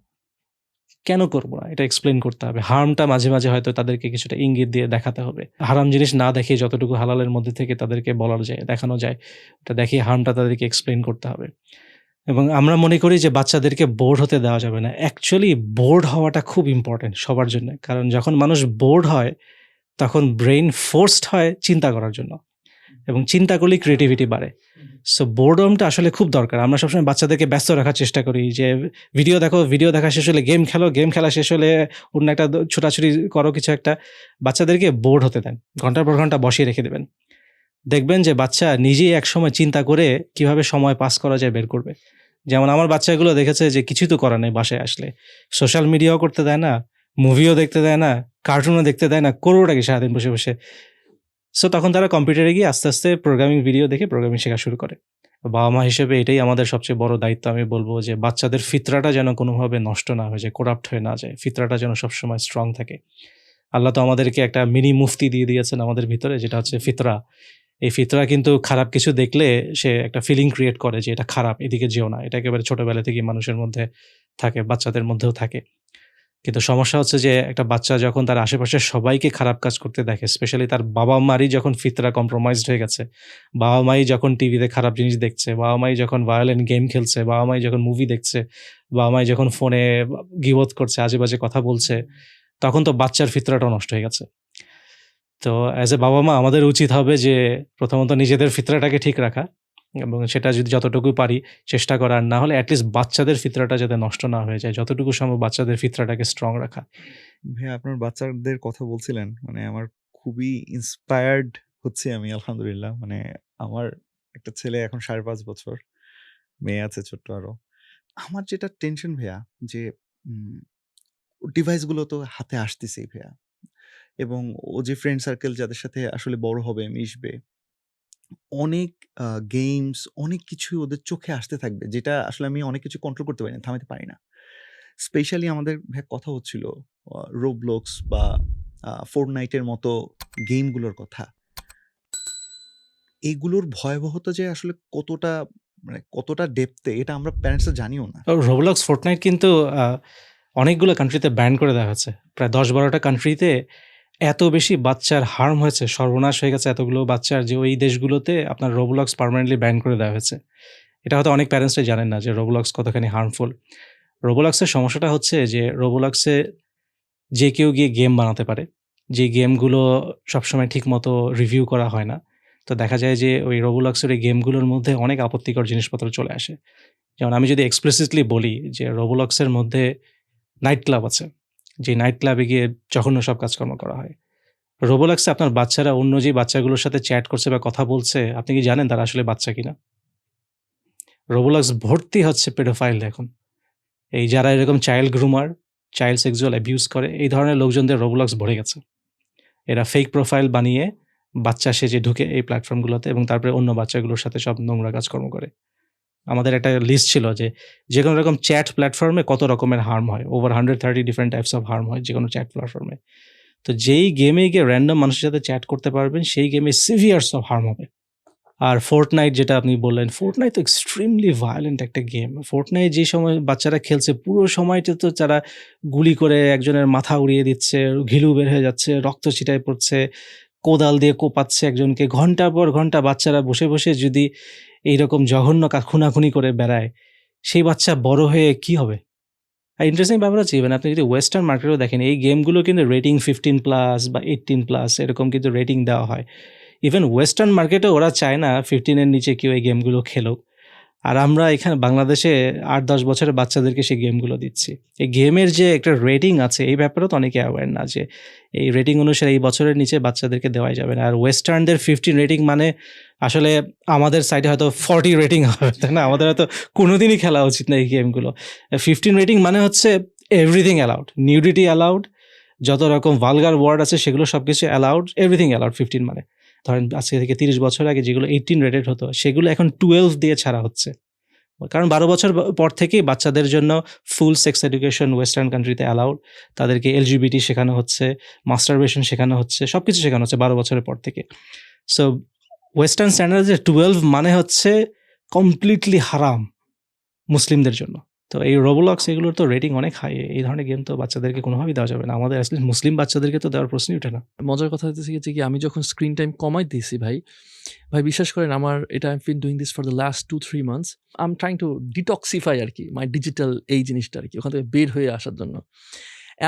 কেন করবো না, এটা এক্সপ্লেইন করতে হবে। হার্মটা মাঝে মাঝে হয়তো তাদেরকে কিছুটা ইঙ্গিত দিয়ে দেখাতে হবে। হারাম জিনিস না দেখে যতটুকু হালালের মধ্যে থেকে তাদেরকে বলা যায়, দেখানো যায়, ওটা দেখিয়ে হার্মটা তাদেরকে এক্সপ্লেইন করতে হবে। এবং আমরা মনে করি যে বাচ্চাদেরকে বোর্ড হতে দেওয়া যাবে না। অ্যাকচুয়ালি বোর্ড হওয়াটা খুব ইম্পর্টেন্ট সবার জন্য। কারণ যখন মানুষ বোর্ড হয়, তখন ব্রেইন ফোর্সড হয় চিন্তা করার জন্য, এবং চিন্তা করলেই ক্রিয়েটিভিটি বাড়ে। সো বোর্ডমটা আসলে খুব দরকার। আমরা সবসময় বাচ্চাদেরকে ব্যস্ত রাখার চেষ্টা করি, যে ভিডিও দেখো, ভিডিও দেখা শেষ হলে গেম খেলো, গেম খেলা শেষ হলে অন্য একটা ছোটাছুটি করো, কিছু একটা। বাচ্চাদেরকে বোর্ড হতে দেন, ঘন্টার পর ঘন্টা বসিয়ে রেখে দেবেন। দেখবেন যে বাচ্চা নিজেই একসময় চিন্তা করে কিভাবে সময় পাস করা যায় বের করবে। যেমন আমার বাচ্চাগুলো দেখেছে যে কিছুই তো করা নেই, বাসায় আসলে সোশ্যাল মিডিয়াও করতে দেয় না, মুভিও দেখতে দেয় না, কার্টুনও দেখতে দেয় না, করোটা কি সারাদিন বসে বসে। সো তখন তারা কম্পিউটারে গিয়ে আস্তে আস্তে প্রোগ্রামিং ভিডিও দেখে প্রোগ্রামিং শেখা শুরু করে। বাবা মা হিসেবে এটাই আমাদের সবচেয়ে বড় দায়িত্ব। আমি বলবো যে বাচ্চাদের ফিতরাটা যেন কোনোভাবে নষ্ট না হয়ে যায়, করাপ্ট হয়ে না যায়, ফিতরাটা যেন সবসময় স্ট্রং থাকে। আল্লাহ তো আমাদেরকে একটা মিনি মুফতি দিয়ে দিয়েছেন আমাদের ভিতরে, যেটা হচ্ছে ফিতরা। এই ফিতরা কিন্তু খারাপ কিছু দেখলে সে একটা ফিলিং ক্রিয়েট করে যে এটা খারাপ, এদিকে যেও না। এটা একেবারে ছোটবেলা থেকেই মানুষের মধ্যে থাকে, বাচ্চাদের মধ্যেও থাকে। কিন্তু সমস্যা হচ্ছে যে একটা বাচ্চা যখন তার আশেপাশের সবাইকে খারাপ কাজ করতে দেখে, স্পেশালি তার বাবা-মারই যখন ফিতরা কম্প্রোমাইজড হয়ে গেছে, বাবা-মাই যখন টিভিতে খারাপ জিনিস দেখছে, বাবা-মাই যখন ভায়োলেন্ট গেম খেলছে, বাবা-মাই যখন মুভি দেখছে, বাবা-মাই যখন ফোনে গীবত করছে, আজে-বাজে কথা বলছে, তখন তো বাচ্চার ফিতরাটাও নষ্ট হয়ে গেছে। তো অ্যাজ এ বাবা-মা আমাদের উচিত হবে যে প্রথমত নিজেদের ফিতরাটাকে ঠিক রাখা এবং সেটা যদি যতটুকু পারি চেষ্টা করা, আর না হলে এটলিস্ট বাচ্চাদের ফিতরাটা যাতে নষ্ট না হয়ে যায়, যতটুকু সম্ভব বাচ্চাদের ফিতরাটাকে স্ট্রং রাখা। ভাইয়া আপনার বাচ্চাদের কথা বলছিলেন, মানে আমার খুবই ইন্সপায়ার্ড হচ্ছি আমি আলহামদুলিল্লাহ। মানে আমার একটা ছেলে এখন 5.5 বছর, মেয়ে আছে ছোট্ট আরো। আমার যেটা টেনশন ভাইয়া যে ডিভাইসগুলো তো হাতে আসতেছেই ভাইয়া, এবং ও যে ফ্রেন্ড সার্কেল যাদের সাথে আসলে বড় হবে, মিশবে, অনেক গেমস, অনেক কিছু ওদের চোখে আসতে থাকবে, যেটা আসলে আমি অনেক কিছু কন্ট্রোল করতে পারি না, থামাতে পারি না। স্পেশালি আমাদের ভাইয়া কথা হচ্ছিল রোবলক্স বা ফোর্টনাইটের মতো গেমগুলোর কথা। এগুলোর ভয়াবহতা যে আসলে কতটা, মানে কতটা ডেপথে, এটা আমরা প্যারেন্টসরা জানিও না। রোবলক্স, ফোর্টনাইট কিন্তু অনেকগুলো কান্ট্রিতে ব্যান করে দেওয়া হয়েছে। প্রায় 10-12টা কান্ট্রিতে এত বেশি বাচ্চার হার্ম হয়েছে, সর্বনাশ হয়ে গেছে এতগুলো বাচ্চার, যে ওই দেশগুলোতে আপনার রোবলক্স পার্মানেন্টলি ব্যান করে দেওয়া হয়েছে। এটা হয়তো অনেক প্যারেন্টসরাই জানেন না যে রোবলক্স কতখানি হার্মফুল। রোবলক্সের সমস্যাটা হচ্ছে যে রোবলক্সে যে কেউ গিয়ে গেম বানাতে পারে, যে গেমগুলো সবসময় ঠিকমতো রিভিউ করা হয় না। তো দেখা যায় যে ওই রোবলক্সের এই গেমগুলোর মধ্যে অনেক আপত্তিকর জিনিসপত্র চলে আসে। যেমন আমি যদি এক্সপ্লিসিটলি বলি যে রোবলক্সের মধ্যে নাইট ক্লাব আছে, যে নাইট ক্লাবে গিয়ে জঘন্য সব কাজকর্ম করা হয়। রোবলক্সে আপনার বাচ্চারা অন্য যে বাচ্চাগুলোর সাথে চ্যাট করছে বা কথা বলছে, আপনি কি জানেন তারা আসলে বাচ্চা কিনা? রোবলক্স ভর্তি হচ্ছে পেডোফাইল এখন। এই যারা এরকম child groomer, child sexual abuse করে, এই ধরনের লোকজনদের রোবলক্স ভরে গেছে। এরা ফেক প্রোফাইল বানিয়ে বাচ্চা সেজে ঢুকে এই প্ল্যাটফর্মগুলোতে এবং তারপরে অন্য বাচ্চাগুলোর সাথে সব নোংরা কাজকর্ম করে। আমাদের একটা লিস্ট ছিল যে যেকোনো রকম চ্যাট প্ল্যাটফর্মে কত রকমের হার্ম হয়। Over 130 different types of harm হয় যেকোনো চ্যাট প্ল্যাটফর্মে। তো যেই গেমে গিয়ে র‍্যান্ডম মানুষের সাথে চ্যাট করতে পারবেন, সেই গেমে সিভিয়ারস অফ হার্ম হবে। আর ফোর্টনাইট যেটা আপনি বললেন, ফোর্টনাইট তো এক্সট্রিমলি ভায়োলেন্ট একটা গেম। ফোর্টনাইট যে সময় বাচ্চারা খেলছে, পুরো সময়টা তো তারা গুলি করে একজনের মাথা উড়িয়ে দিচ্ছে, ঘিলু বের হয়ে যাচ্ছে, রক্ত ছিটায় পড়ছে, কোদাল দিয়ে কোপাচ্ছে একজনকে। ঘন্টার পর ঘন্টা বাচ্চারা বসে, বসে যদি এইরকম জঘন্য খুনাখুনি করে বেড়ায়, সেই বাচ্চা বড় হয়ে কি হবে? আর ইন্টারেস্টিং ব্যাপার হচ্ছে, ইভেন আপনি যদি ওয়েস্টার্ন মার্কেটেও দেখেন, এই গেমগুলো কিন্তু রেটিং 15+ বা 18+ এরকম কিন্তু রেটিং দেওয়া হয়। ইভেন ওয়েস্টার্ন মার্কেটে ওরা চায় না 15 এর নিচে কেউ এই গেমগুলো খেলুক। আর আমরা এখানে বাংলাদেশে 8-10 বছরের বাচ্চাদেরকে সেই গেমগুলো দিচ্ছি। এই গেমের যে একটা রেটিং আছে, এই ব্যাপারেও তো অনেকে অ্যাওয়্যার না যে এই রেটিং অনুসারে এই বছরের নিচে বাচ্চাদেরকে দেওয়াই যাবে না। আর ওয়েস্টার্নদের 15 রেটিং মানে আসলে আমাদের সাইডে হয়তো 40 রেটিং হবে, তাই না? আমাদের হয়তো কোনোদিনই খেলা উচিত না এই গেমগুলো। 15 রেটিং মানে হচ্ছে এভরিথিং অ্যালাউড, নিউডিটি অ্যালাউড, যত রকম ভালগার ওয়ার্ড আছে সেগুলো সবকিছু অ্যালাউড, এভরিথিং অ্যালাউড 15 মানে। ধরেন আজকে থেকে 30 বছর আগে যেগুলো 18 রেটেড হতো, সেগুলো এখন 12 দিয়ে ছাড়া হচ্ছে। কারণ 12 বছর পর থেকেই বাচ্চাদের জন্য ফুল সেক্স এডুকেশন ওয়েস্টার্ন কান্ট্রিতে অ্যালাউড। তাদেরকে এলজিবিটি শেখানো হচ্ছে, মাস্টারবেশন শেখানো হচ্ছে, সবকিছু শেখানো হচ্ছে 12 বছরের পর থেকে। সো ওয়েস্টার্ন স্ট্যান্ডার্ডে 12 মানে হচ্ছে কমপ্লিটলি হারাম মুসলিমদের জন্য। তো এই রোবলক্স এগুলোর তো রেটিং অনেক হাই। এই ধরনের গেম তো বাচ্চাদেরকে কোনোভাবেই দেওয়া যাবে না। আমাদের অ্যাটলিস্ট মুসলিম বাচ্চাদেরকে তো দেওয়ার প্রশ্নই ওঠে না। মজার কথা হইতেছে যে কি, আমি যখন স্ক্রিন টাইম কমাই দিয়েছি ভাই বিশ্বাস করেন আমার এটা I been doing this for the last 2-3 months. I am trying to detoxify আর কি মাই ডিজিটাল এই জিনিসটা আর কি, ওখান থেকে বের হয়ে আসার জন্য।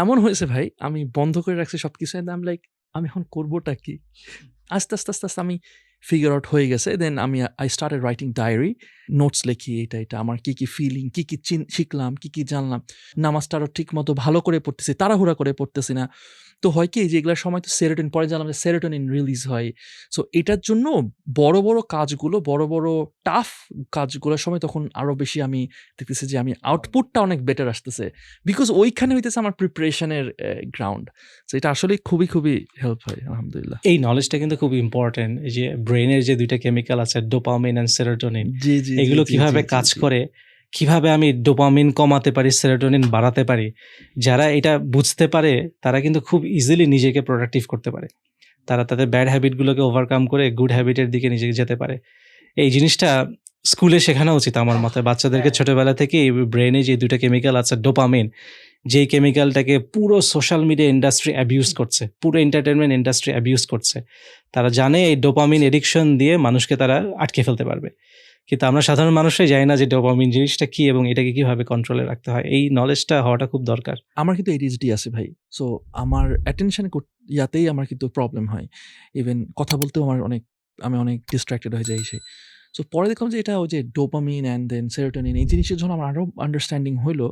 এমন হয়েছে ভাই, আমি বন্ধ করে রাখছি সব কিছু, আমি লাইক আমি এখন করবোটা কি? আস্তে আস্তে আস্তে আস্তে আমি ফিগার আউট হয়ে গেছে। দেন আমি I started writing diary, notes লিখি এটা আমার কী কী ফিলিং, কী কী শিখলাম, কী কী জানলাম। নামাজটারও ঠিক মতো ভালো করে পড়তেছি, তাড়াহুড়া করে পড়তেছি না। তো হয় কি যে এগুলোর সময় তো সেরোটোনিন, পরে জানলাম যে সেরোটোনিন রিলিজ হয়। সো এটার জন্য বড় বড় কাজগুলো, বড় বড় টাফ কাজগুলোর সময় তখন আরও বেশি আমি দেখতেছি যে আমি আউটপুটটা অনেক বেটার আসতেছে, বিকজ ওইখানে হইতেছে আমার প্রিপারেশনের গ্রাউন্ড। সো এটা আসলে খুবই খুবই হেল্প হয় আলহামদুলিল্লাহ। এই নলেজটা কিন্তু খুব ইম্পর্টেন্ট। এই যে ব্রেনের যে 2টা কেমিক্যাল আছে, ডোপামিন অ্যান্ড সেরোটোনিন, জি জি, এগুলো কিভাবে কাজ করে, কিভাবে আমি ডোপামিন কমাতে পারি, সেরোটোনিন বাড়াতে পারি, যারা এটা বুঝতে পারে তারা কিন্তু খুব ইজিলি নিজেকে প্রোডাক্টিভ করতে পারে। তারা তাদের ব্যাড হ্যাবিটগুলোকে ওভারকাম করে গুড হ্যাবিটের দিকে নিজেকে যেতে পারে। এই জিনিসটা স্কুলে শেখানো উচিত আমার মতে। বাচ্চাদেরকে ছোটবেলা থেকে ব্রেনে যে 2টা কেমিক্যাল আছে, ডোপামিন, যেই কেমিক্যালটাকে পুরো সোশ্যাল মিডিয়া ইন্ডাস্ট্রি অ্যাবিউজ করছে, পুরো এন্টারটেনমেন্ট ইন্ডাস্ট্রি অ্যাবিউজ করছে। তারা জানে এই ডোপামিন এডিকশন দিয়ে মানুষকে তারা আটকে ফেলতে পারবে, কিন্তু আমরা সাধারণ মানুষরাই জানি না যে ডোপামিন জিনিসটা কি এবং এটাকে কিভাবে কন্ট্রোলে রাখতে হয়। এই নলেজটা হওয়াটা খুব দরকার। আমার কিন্তু ADHD আছে ভাই। সো আমার অ্যাটেনশন ইয়াতেই আমার কিন্তু প্রবলেম হয়। ইভেন কথা বলতেও আমি অনেক ডিস্ট্রাক্টেড হয়ে যাই সেই। সো পরে দেখলাম যে এটা ওই যে ডোপামিন অ্যান্ড দেন সেরোটোনিন এই জিনিসের জন্য আমার আরও আন্ডারস্ট্যান্ডিং হইলো।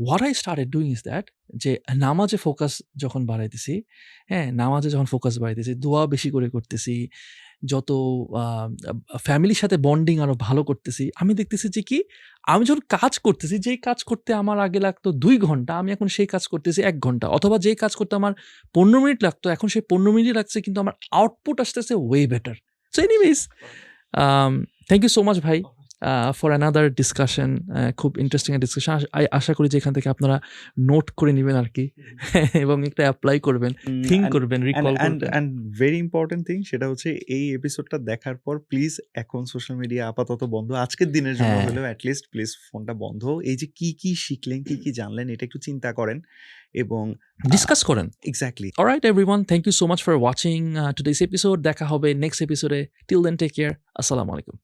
What I started doing is that যে নামাজে ফোকাস যখন বাড়াইতেছি, হ্যাঁ? নামাজে যখন ফোকাস বাড়াইতেছি, দোয়া বেশি করে করতেছি, যত ফ্যামিলির সাথে বন্ডিং আরও ভালো করতেছি, আমি দেখতেছি যে কি আমি যখন কাজ করতেছি, যেই কাজ করতে আমার আগে লাগতো ২ ঘন্টা, আমি এখন সেই কাজ করতেছি ১ ঘন্টা। অথবা যেই কাজ করতে আমার ১৫ মিনিট লাগতো, এখন সেই ১৫ মিনিটই লাগছে, কিন্তু আমার আউটপুট আসতেছে way better. So anyways thank you so much ভাই ফর অ্যানাদার ডিসকাশন। খুব ইন্টারেস্টিং ডিসকাশন। আশা করি যে এখান থেকে আপনারা নোট করে নিবেন আর কি এবং একটা অ্যাপ্লাই করবেন, থিঙ্ক করবেন, রিকল করবেন। অ্যান্ড ভেরি ইম্পর্টেন্ট থিং সেটা হচ্ছে এই এপিসোডটা দেখার পর প্লিজ এখন সোশ্যাল মিডিয়া আপাতত বন্ধ, আজকের দিনের জন্য হ্যাঁ। হলেও অ্যাটলিস্ট প্লিজ ফোনটা বন্ধ। এই যে কি শিখলেন, কি জানলেন, এটা একটু চিন্তা করেন এবং ডিসকাস করেন। Exactly. Alright everyone, thank you so much for watching today's এপিসোড। দেখা হবে নেক্সট এপিসোডে। Till then take care. আসসালামু আলাইকুম।